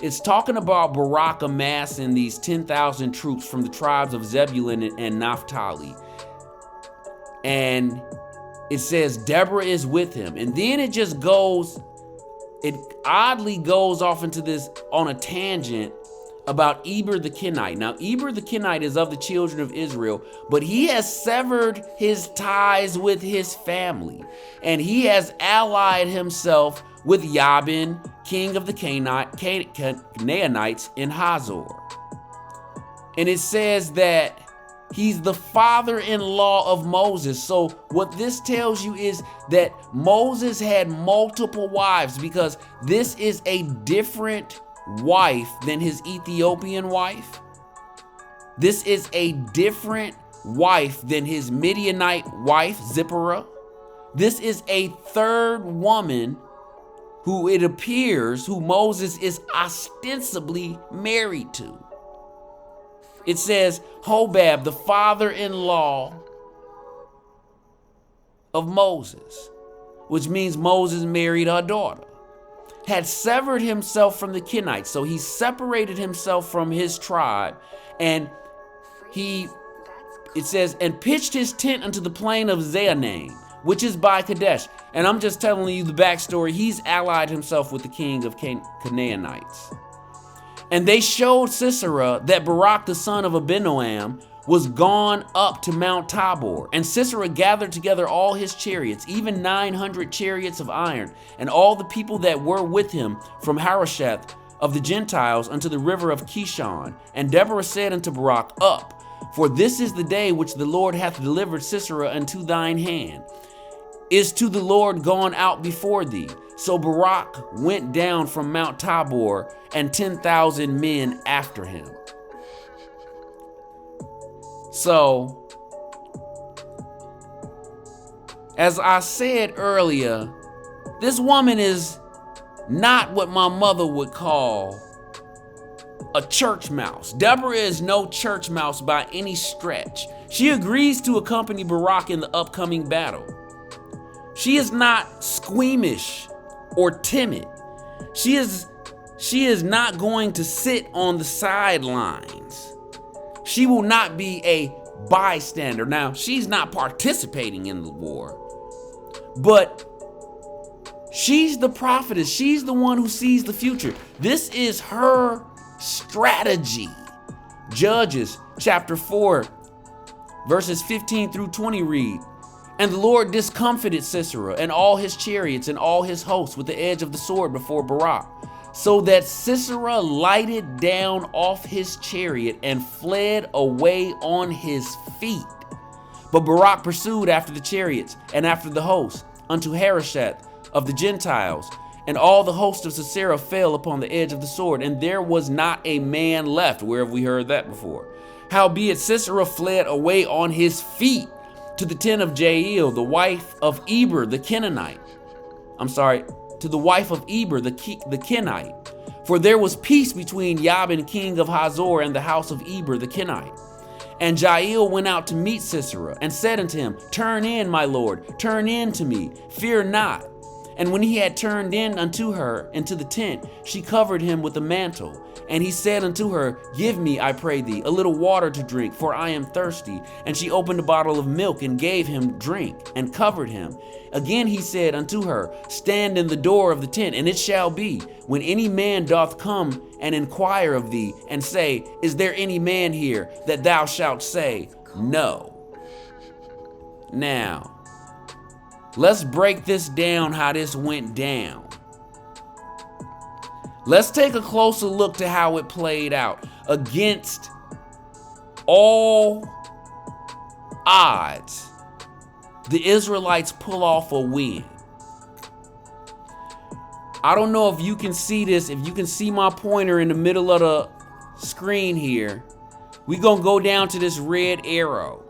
It's talking about Barak amassing these 10,000 troops from the tribes of Zebulun and Naphtali. And it says Deborah is with him. And then it oddly goes off into this on a tangent about Eber the Kenite. Now, Eber the Kenite is of the children of Israel, but he has severed his ties with his family, and he has allied himself with Jabin, king of the Canaanites in Hazor. And it says that he's the father-in-law of Moses. So what this tells you is that Moses had multiple wives, because this is a different wife than his Ethiopian wife. This is a different wife than his Midianite wife, Zipporah. This is a third woman who it appears who Moses is ostensibly married to. It says Hobab, the father-in-law of Moses, which means Moses married her daughter, had severed himself from the Kenites. So he separated himself from his tribe, and it says, and pitched his tent unto the plain of Zaanaim, which is by Kadesh. And I'm just telling you the backstory. He's allied himself with the king of Canaanites. And they showed Sisera that Barak the son of Abinoam was gone up to Mount Tabor. And Sisera gathered together all his chariots, even 900 chariots of iron, and all the people that were with him from Harosheth of the Gentiles unto the river of Kishon. And Deborah said unto Barak, Up, for this is the day which the Lord hath delivered Sisera unto thine hand. Is to the Lord gone out before thee? So Barak went down from Mount Tabor, and 10,000 men after him. So, as I said earlier, this woman is not what my mother would call a church mouse. Deborah is no church mouse by any stretch. She agrees to accompany Barak in the upcoming battle. She is not squeamish or timid. She is not going to sit on the sidelines. She will not be a bystander. Now, she's not participating in the war, but she's the prophetess. She's the one who sees the future. This is her strategy. Judges chapter 4, verses 15 through 20 read, And the Lord discomfited Sisera and all his chariots and all his hosts with the edge of the sword before Barak, so that Sisera lighted down off his chariot and fled away on his feet. But Barak pursued after the chariots and after the host unto Harosheth of the Gentiles, and all the host of Sisera fell upon the edge of the sword, and there was not a man left. Where have we heard that before? Howbeit Sisera fled away on his feet to the tent of Jael, the wife of Eber the Kenite. To the wife of Eber the Kenite. For there was peace between Jabin king of Hazor and the house of Eber the Kenite. And Jael went out to meet Sisera and said unto him, Turn in, my lord, turn in to me, fear not. And when he had turned in unto her into the tent, she covered him with a mantle. And he said unto her, Give me, I pray thee, a little water to drink, for I am thirsty. And she opened a bottle of milk and gave him drink and covered him. Again he said unto her, Stand in the door of the tent, and it shall be, when any man doth come and inquire of thee, and say, Is there any man here? That thou shalt say, No. Now, let's break this down, how this went down. Let's take a closer look to how it played out. Against all odds, the Israelites pull off a win. I don't know if you can see this, if you can see my pointer in the middle of the screen here. We're going to go down to this red arrow.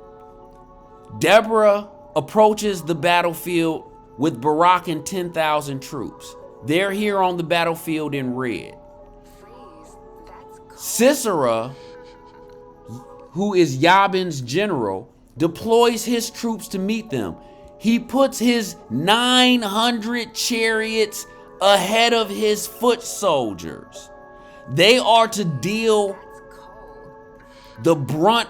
Deborah approaches the battlefield with Barak and 10,000 troops. They're here on the battlefield in red. Sisera, who is Jabin's general, deploys his troops to meet them. He puts his 900 chariots ahead of his foot soldiers. They are to deal the brunt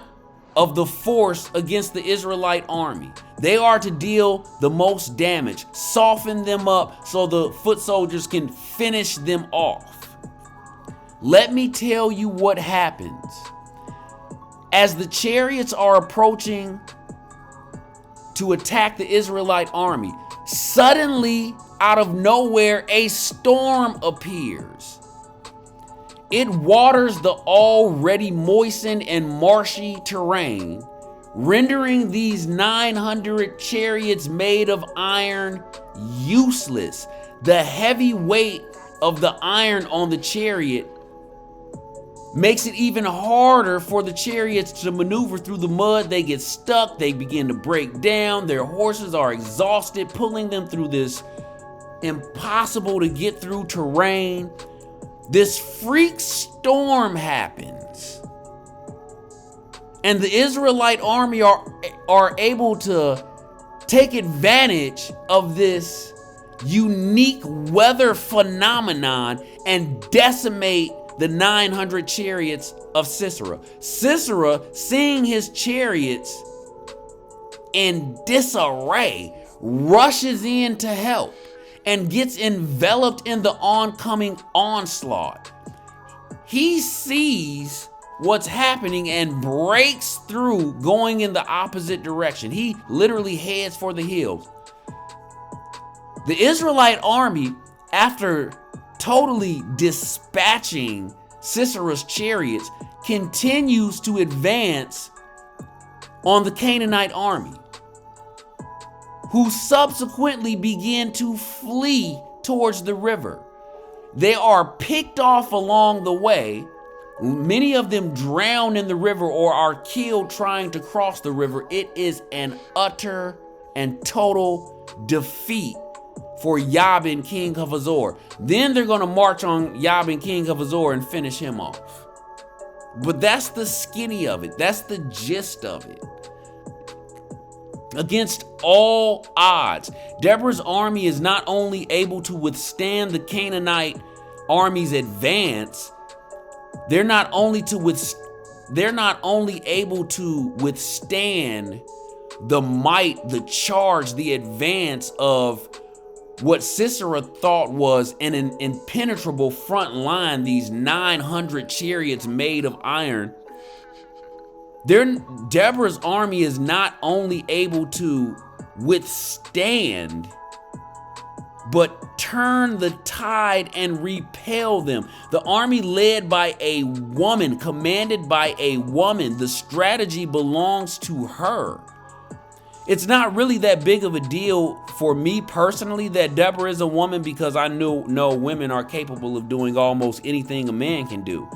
of the force against the Israelite army. They are to deal the most damage, soften them up so the foot soldiers can finish them off. Let me tell you what happens. As the chariots are approaching to attack the Israelite army, suddenly, out of nowhere, a storm appears. It waters the already moistened and marshy terrain, rendering these 900 chariots made of iron useless. The heavy weight of the iron on the chariot makes it even harder for the chariots to maneuver through the mud. They get stuck, they begin to break down, their horses are exhausted, pulling them through this impossible to get through terrain. This freak storm happens, and the Israelite army are able to take advantage of this unique weather phenomenon and decimate the 900 chariots of Sisera. Sisera, seeing his chariots in disarray, rushes in to help and gets enveloped in the oncoming onslaught. He sees what's happening and breaks through, going in the opposite direction. He literally heads for the hills. The Israelite army, after totally dispatching Sisera's chariots, continues to advance on the Canaanite army, who subsequently begin to flee towards the river. They are picked off along the way. Many of them drown in the river or are killed trying to cross the river. It is an utter and total defeat for Jabin, king of Hazor. Then they're going to march on Jabin, king of Hazor, and finish him off. But that's the skinny of it. That's the gist of it. Against all odds, Deborah's army is not only able to withstand the Canaanite army's advance, they're not only able to withstand the might, the charge, the advance of what Sisera thought was an impenetrable front line, these 900 chariots made of iron. Deborah's army is not only able to withstand, but turn the tide and repel them. The army led by a woman, commanded by a woman. The strategy belongs to her. It's not really that big of a deal for me personally that Deborah is a woman, because I know women are capable of doing almost anything a man can do.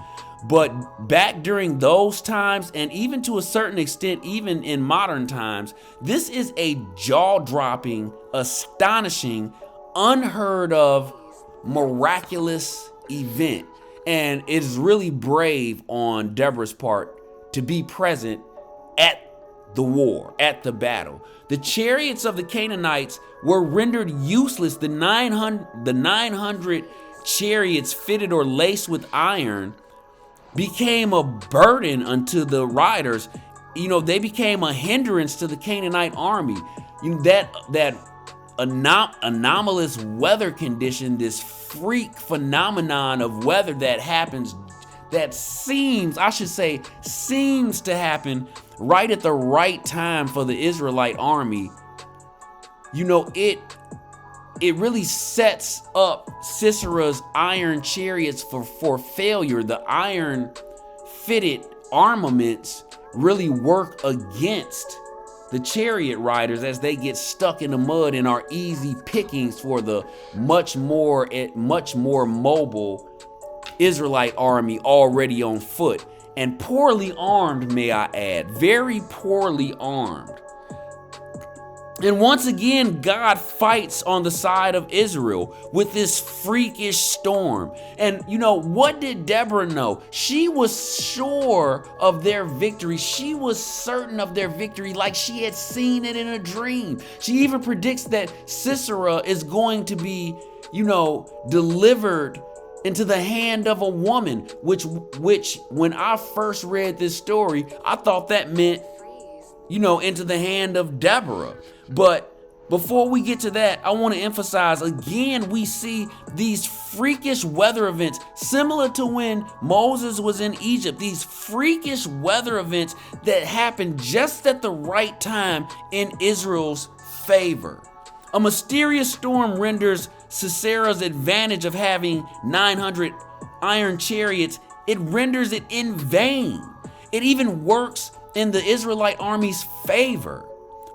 But back during those times, and even to a certain extent, even in modern times, this is a jaw-dropping, astonishing, unheard of, miraculous event. And it is really brave on Deborah's part to be present at the war, at the battle. The chariots of the Canaanites were rendered useless. The 900 chariots fitted or laced with iron became a burden unto the riders. They became a hindrance to the Canaanite army. That anomalous weather condition, this freak phenomenon of weather that happens, that seems to happen right at the right time for the Israelite army. It really sets up Sisera's iron chariots for failure. The iron fitted armaments really work against the chariot riders as they get stuck in the mud and are easy pickings for the much more mobile Israelite army already on foot, and poorly armed, may I add, very poorly armed. And once again, God fights on the side of Israel with this freakish storm. And what did Deborah know? She was sure of their victory. She was certain of their victory, like she had seen it in a dream. She even predicts that Sisera is going to be, delivered into the hand of a woman, which when I first read this story, I thought that meant, into the hand of Deborah. But before we get to that, I want to emphasize again, we see these freakish weather events similar to when Moses was in Egypt. These freakish weather events that happen just at the right time in Israel's favor. A mysterious storm renders Sisera's advantage of having 900 iron chariots, it renders it in vain. It even works in the Israelite army's favor.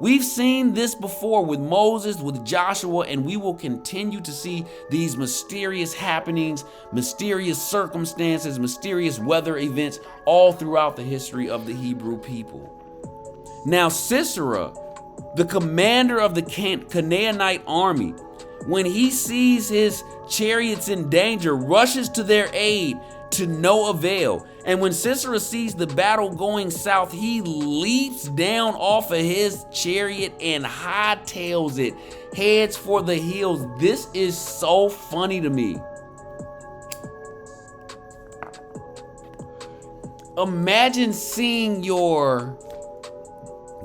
We've seen this before with Moses, with Joshua, and we will continue to see these mysterious happenings, mysterious circumstances, mysterious weather events all throughout the history of the Hebrew people. Now, Sisera, the commander of the Canaanite army, when he sees his chariots in danger, rushes to their aid to no avail. And when Sisera sees the battle going south, he leaps down off of his chariot and hightails it, heads for the hills. This is so funny to me. Imagine seeing your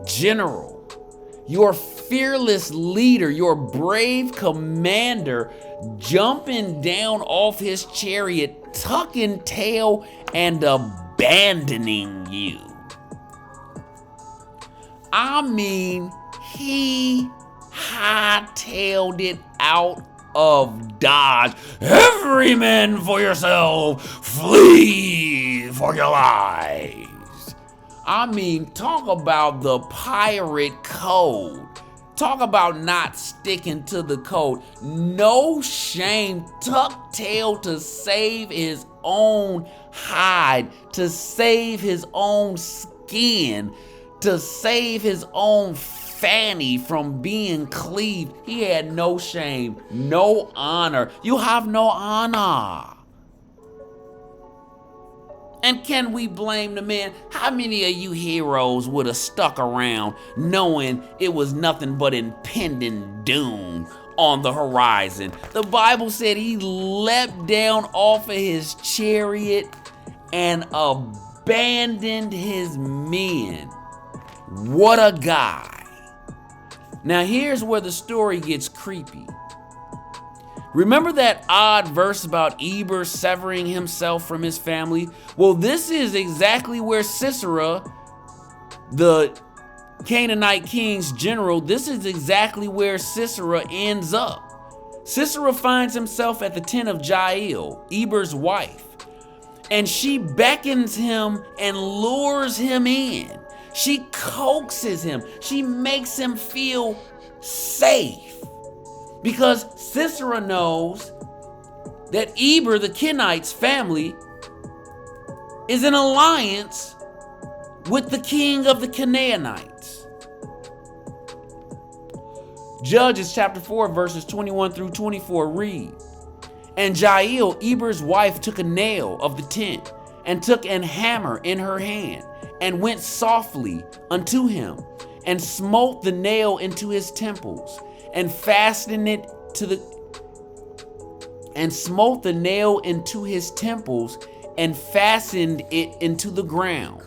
general, your fearless leader, your brave commander jumping down off his chariot, tucking tail and abandoning you. I mean, he hightailed it out of Dodge. Every man for yourself, flee for your lives. I mean, talk about the pirate code. Talk about not sticking to the code. No shame. Tuck tail to save his own hide, to save his own skin, to save his own fanny from being cleaved. He had no shame, no honor. You have no honor. And can we blame the man? How many of you heroes would have stuck around knowing it was nothing but impending doom on the horizon? The Bible said he leapt down off of his chariot and abandoned his men. What a guy. Now here's where the story gets creepy. Remember that odd verse about Eber severing himself from his family? Well, this is exactly where Sisera, the Canaanite king's general, this is exactly where Sisera ends up. Sisera finds himself at the tent of Jael, Eber's wife, and she beckons him and lures him in. She coaxes him. She makes him feel safe because Sisera knows that Eber, the Kenite's family, is in alliance with the king of the Canaanites. Judges chapter 4 verses 21 through 24 read, "And Jael, Eber's wife, took a nail of the tent and took an hammer in her hand and went softly unto him and smote the nail into his temples and fastened it to the into the ground.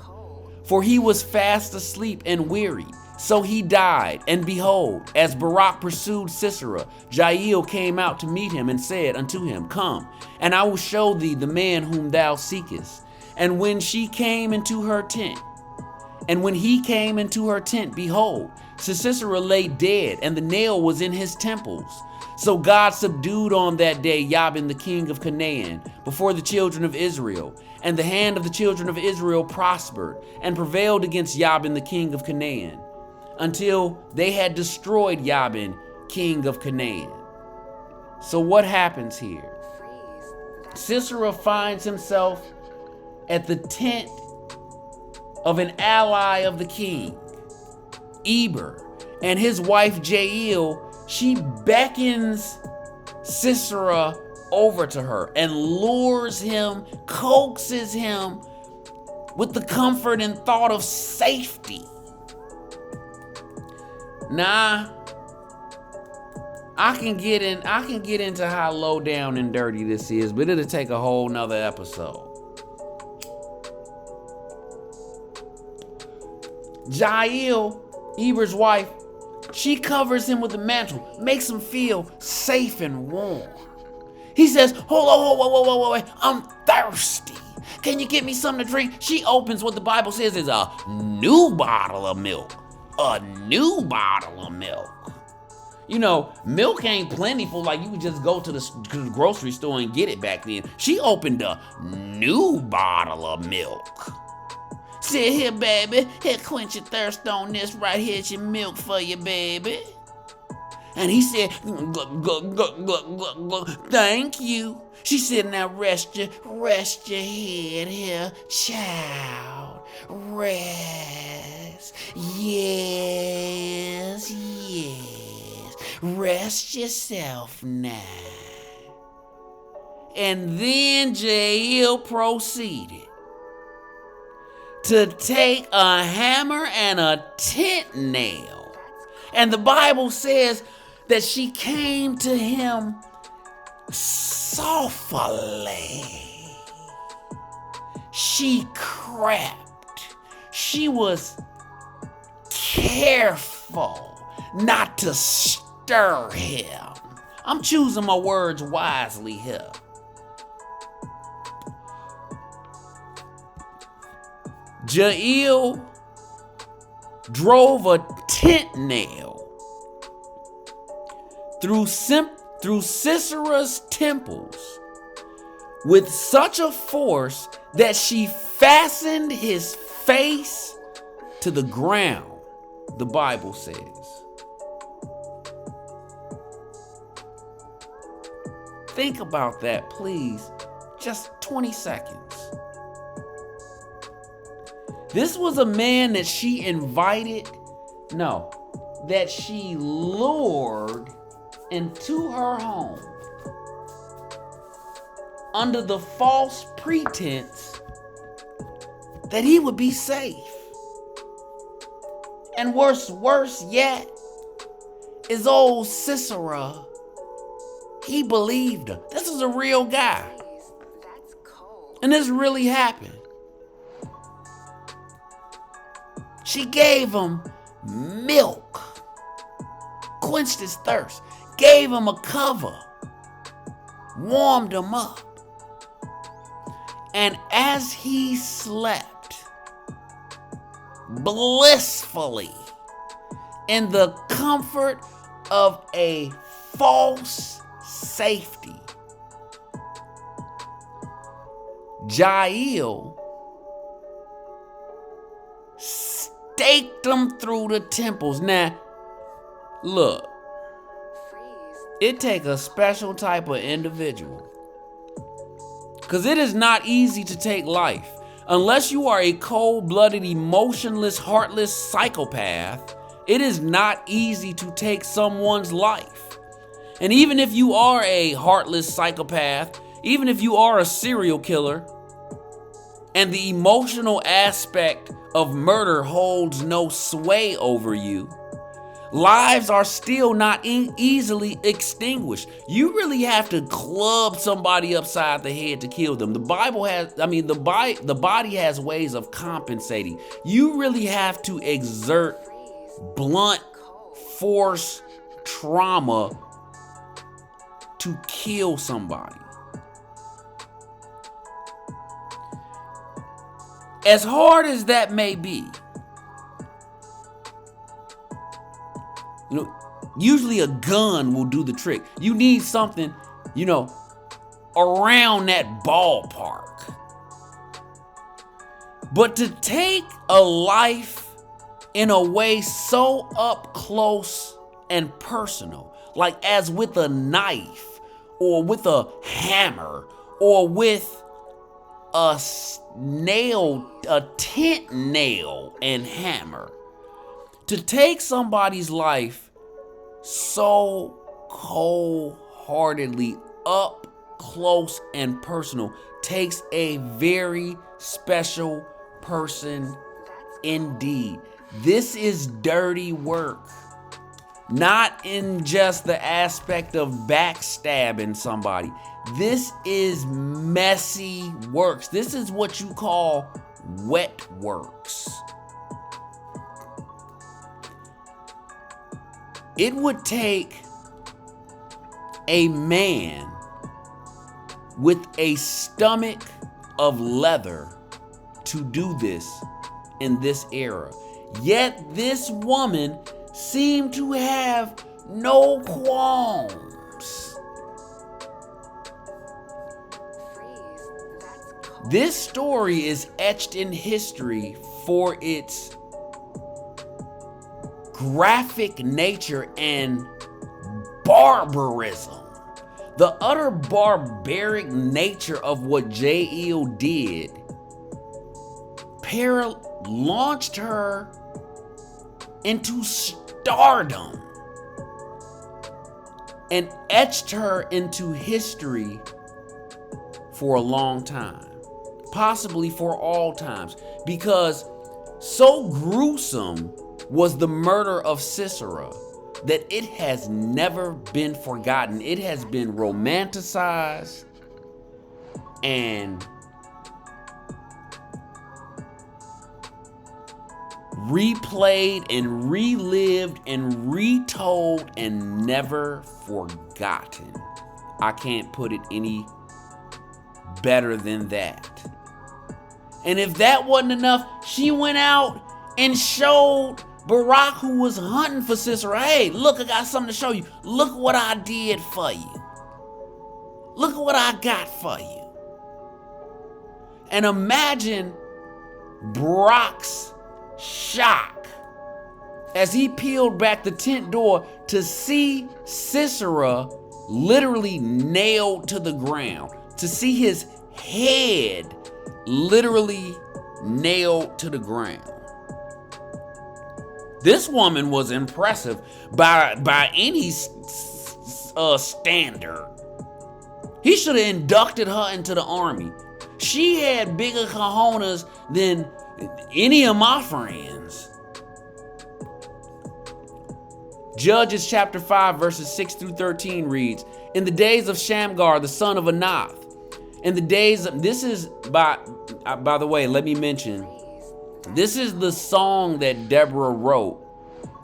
For he was fast asleep and weary. So he died, and behold, as Barak pursued Sisera, Jael came out to meet him and said unto him, Come, and I will show thee the man whom thou seekest. And when he came into her tent, behold, Sisera lay dead, and the nail was in his temples. So God subdued on that day Jabin the king of Canaan before the children of Israel. And the hand of the children of Israel prospered and prevailed against Jabin the king of Canaan, until they had destroyed Jabin, king of Canaan." So what happens here? Sisera finds himself at the tent of an ally of the king, Eber, and his wife Jael. She beckons Sisera over to her and lures him, coaxes him with the comfort and thought of safety. Nah, I can get into how low down and dirty this is, but it'll take a whole nother episode. Jael, Eber's wife, she covers him with a mantle, makes him feel safe and warm. He says, hold on, I'm thirsty. Can you get me something to drink? She opens what the Bible says is a new bottle of milk. A new bottle of milk. You know, milk ain't plentiful like you could just go to the grocery store and get it back then. She opened a new bottle of milk. Sit here, baby. Here, quench your thirst on this right here. It's your milk for you, baby. And he said, thank you. She said, now rest your head here, child. Rest. Yes. Rest yourself now. And then Jael proceeded to take a hammer and a tent nail. And the Bible says that she came to him softly. She crept. She was careful not to stir him. I'm choosing my words wisely here. Jael drove a tent nail through Sisera's temples with such a force that she fastened his face to the ground, the Bible says. Think about that, please. Just 20 seconds. This was a man that she that she lured into her home under the false pretense that he would be safe. And worse yet, is old Sisera. He believed her. This is a real guy. That's cold. And this really happened. She gave him milk, quenched his thirst, gave him a cover, warmed him up. And as he slept blissfully in the comfort of a false safety. Jael staked them through the temples. Now, look, it takes a special type of individual, because it is not easy to take life. Unless you are a cold-blooded, emotionless, heartless psychopath, it is not easy to take someone's life. And even if you are a heartless psychopath, even if you are a serial killer, and the emotional aspect of murder holds no sway over you, lives are still not easily extinguished. You really have to club somebody upside the head to kill them. The body has ways of compensating. You really have to exert blunt force trauma to kill somebody. As hard as that may be, usually a gun will do the trick. You need something, around that ballpark. But to take a life in a way so up close and personal, like as with a knife or with a hammer or with a tent nail and hammer, to take somebody's life so cold-heartedly, up close and personal, takes a very special person indeed. This is dirty work. Not in just the aspect of backstabbing somebody. This is messy works. This is what you call wet works. It would take a man with a stomach of leather to do this in this era. Yet this woman seemed to have no qualms. This story is etched in history for its graphic nature and barbarism. The utter barbaric nature of what Jael did launched her into stardom and etched her into history for a long time, possibly for all times, because so gruesome was the murder of Sisera that it has never been forgotten. It has been romanticized and replayed and relived and retold and never forgotten. I can't put it any better than that. And if that wasn't enough, she went out and showed Barak, who was hunting for Sisera, hey, look, I got something to show you. Look what I did for you. Look what I got for you. And imagine Barak's shock as he peeled back the tent door to see Sisera literally nailed to the ground, to see his head literally nailed to the ground. This woman was impressive by any standard. He should have inducted her into the army. She had bigger cojones than any of my friends. Judges chapter 5 verses 6 through 13 reads, in the days of Shamgar, the son of Anath, in the days of, this is by the way, let me mention, this is the song that Deborah wrote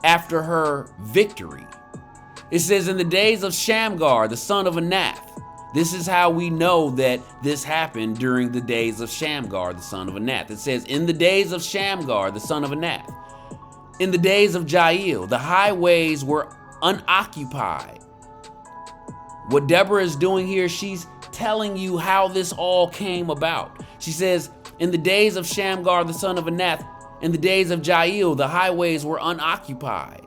after her victory. It says, in the days of Shamgar, the son of Anath. This is how we know that this happened during the days of Shamgar, the son of Anath. It says, in the days of Shamgar, the son of Anath, In the days of Jael, the highways were unoccupied. What Deborah is doing here, she's telling you how this all came about. She says, in the days of Shamgar, the son of Anath, in the days of Jael, the highways were unoccupied.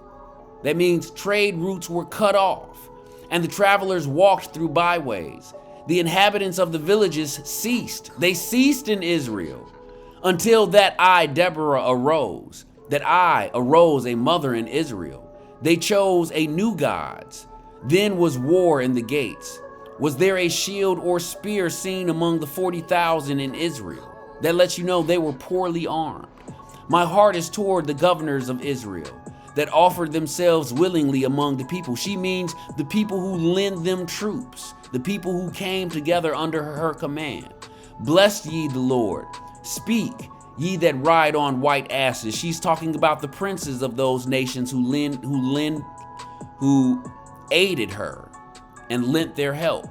That means trade routes were cut off, and the travelers walked through byways. The inhabitants of the villages ceased. They ceased in Israel until that I, Deborah, arose. That I arose a mother in Israel. They chose a new gods. Then was war in the gates. Was there a shield or spear seen among the 40,000 in Israel? That lets you know they were poorly armed. My heart is toward the governors of Israel that offered themselves willingly among the people. She means the people who lend them troops, the people who came together under her command. Bless ye the Lord. Speak, ye that ride on white asses. She's talking about the princes of those nations who aided her and lent their help.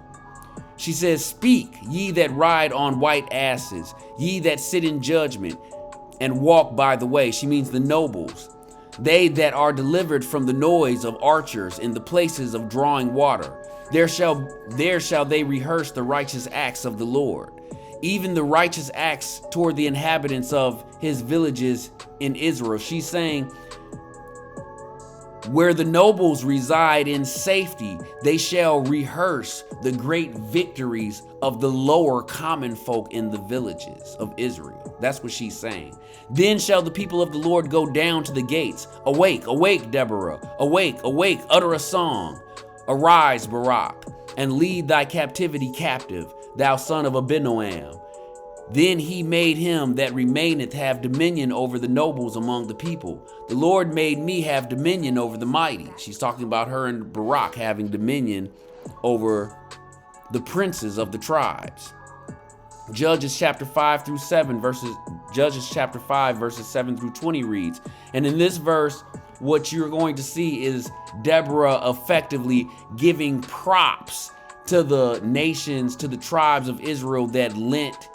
She says, speak, ye that ride on white asses, ye that sit in judgment and walk by the way. She means the nobles. They that are delivered from the noise of archers in the places of drawing water. There shall they rehearse the righteous acts of the Lord, even the righteous acts toward the inhabitants of his villages in Israel. She's saying, where the nobles reside in safety, they shall rehearse the great victories of the lower common folk in the villages of Israel. That's what she's saying. Then shall the people of the Lord go down to the gates. Awake, awake, Deborah. Awake, awake, utter a song. Arise, Barak, and lead thy captivity captive, thou son of Abinoam. Then he made him that remaineth have dominion over the nobles among the people. The Lord made me have dominion over the mighty. She's talking about her and Barak having dominion over the princes of the tribes. Judges chapter 5 through 7 verses, Judges chapter 5 verses 7 through 20 reads, and in this verse, what you're going to see is Deborah effectively giving props to the nations, to the tribes of Israel that lent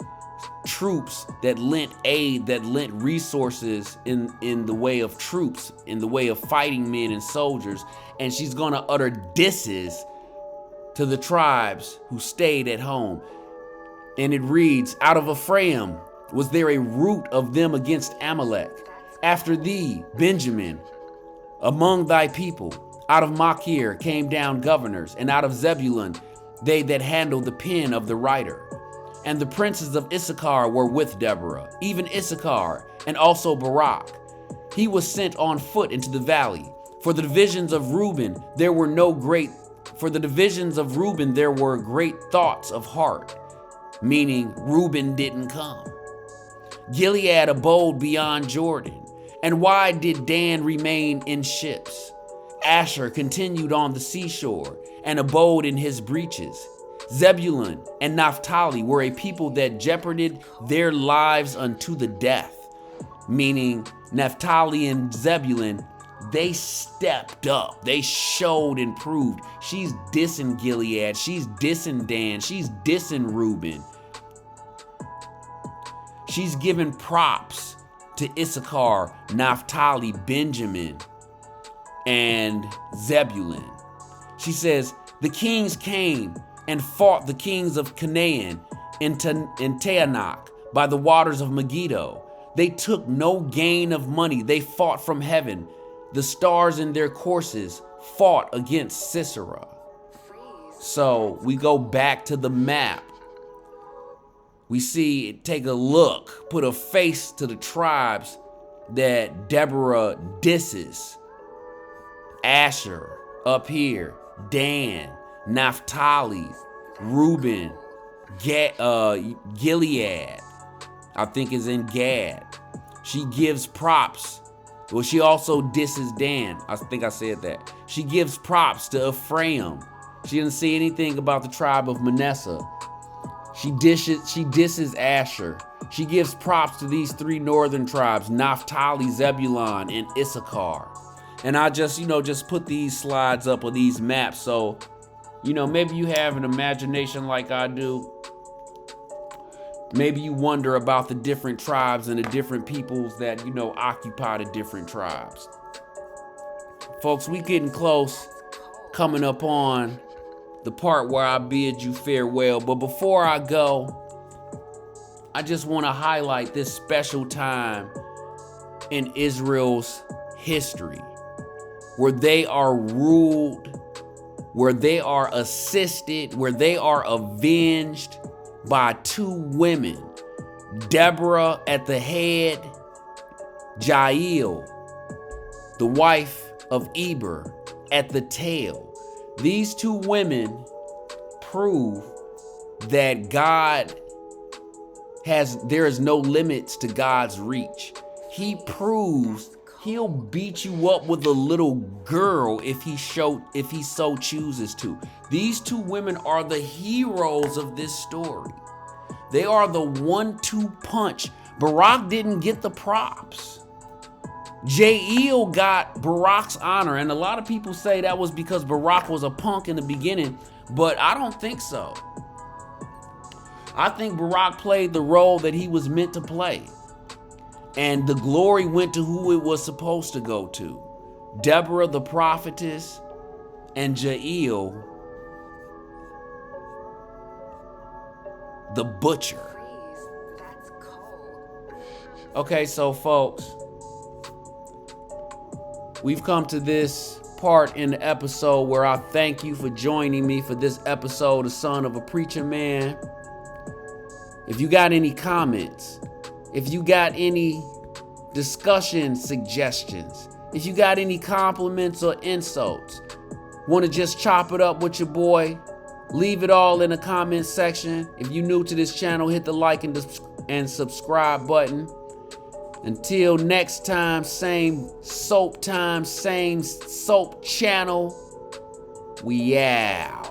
troops, that lent aid, that lent resources in the way of troops, in the way of fighting men and soldiers. And she's going to utter disses to the tribes who stayed at home. And it reads, out of Ephraim was there a root of them against Amalek. After thee, Benjamin, among thy people, out of Machir came down governors, and out of Zebulun they that handled the pen of the writer. And the princes of Issachar were with Deborah, even Issachar, and also Barak. He was sent on foot into the valley. For the divisions of Reuben there were great thoughts of heart, meaning Reuben didn't come. Gilead abode beyond Jordan. And why did Dan remain in ships? Asher continued on the seashore and abode in his breaches. Zebulun and Naphtali were a people that jeoparded their lives unto the death, meaning Naphtali and Zebulun, they stepped up. They showed and proved. She's dissing Gilead. She's dissing Dan. She's dissing Reuben. She's giving props to Issachar, Naphtali, Benjamin, and Zebulun. She says, the kings came and fought the kings of Canaan in Taanach by the waters of Megiddo. They took no gain of money. They fought from heaven. The stars in their courses fought against Sisera. So we go back to the map. We see, take a look, put a face to the tribes that Deborah disses. Asher up here, Dan, Naphtali, Reuben, Gilead, I think is in Gad. She gives props. Well, she also disses Dan. I think I said that. She gives props to Ephraim. She didn't say anything about the tribe of Manasseh. She disses Asher. She gives props to these three northern tribes, Naphtali, Zebulun, and Issachar. And I just put these slides up or these maps so, maybe you have an imagination like I do. Maybe you wonder about the different tribes and the different peoples that, occupy the different tribes. Folks, we getting close, coming up on the part where I bid you farewell. But before I go, I just want to highlight this special time in Israel's history where they are ruled, where they are assisted, where they are avenged by two women, Deborah at the head, Jael, the wife of Eber, at the tail. These two women prove that there is no limits to God's reach. He proves he'll beat you up with a little girl if he so chooses to. These two women are the heroes of this story. They are the 1-2 punch. Barak didn't get the props. Jael got Barak's honor, and a lot of people say that was because Barak was a punk in the beginning, but I don't think so. I think Barak played the role that he was meant to play, and the glory went to who it was supposed to go to. Deborah the prophetess and Jael the butcher. Freeze. That's cold. Okay, so folks, we've come to this part in the episode where I thank you for joining me for this episode of Son of a Preacher Man. If you got any comments, if you got any discussion suggestions, if you got any compliments or insults, want to just chop it up with your boy, leave it all in the comment section. If you're new to this channel, hit the like and subscribe button. Until next time, same soap channel. We out.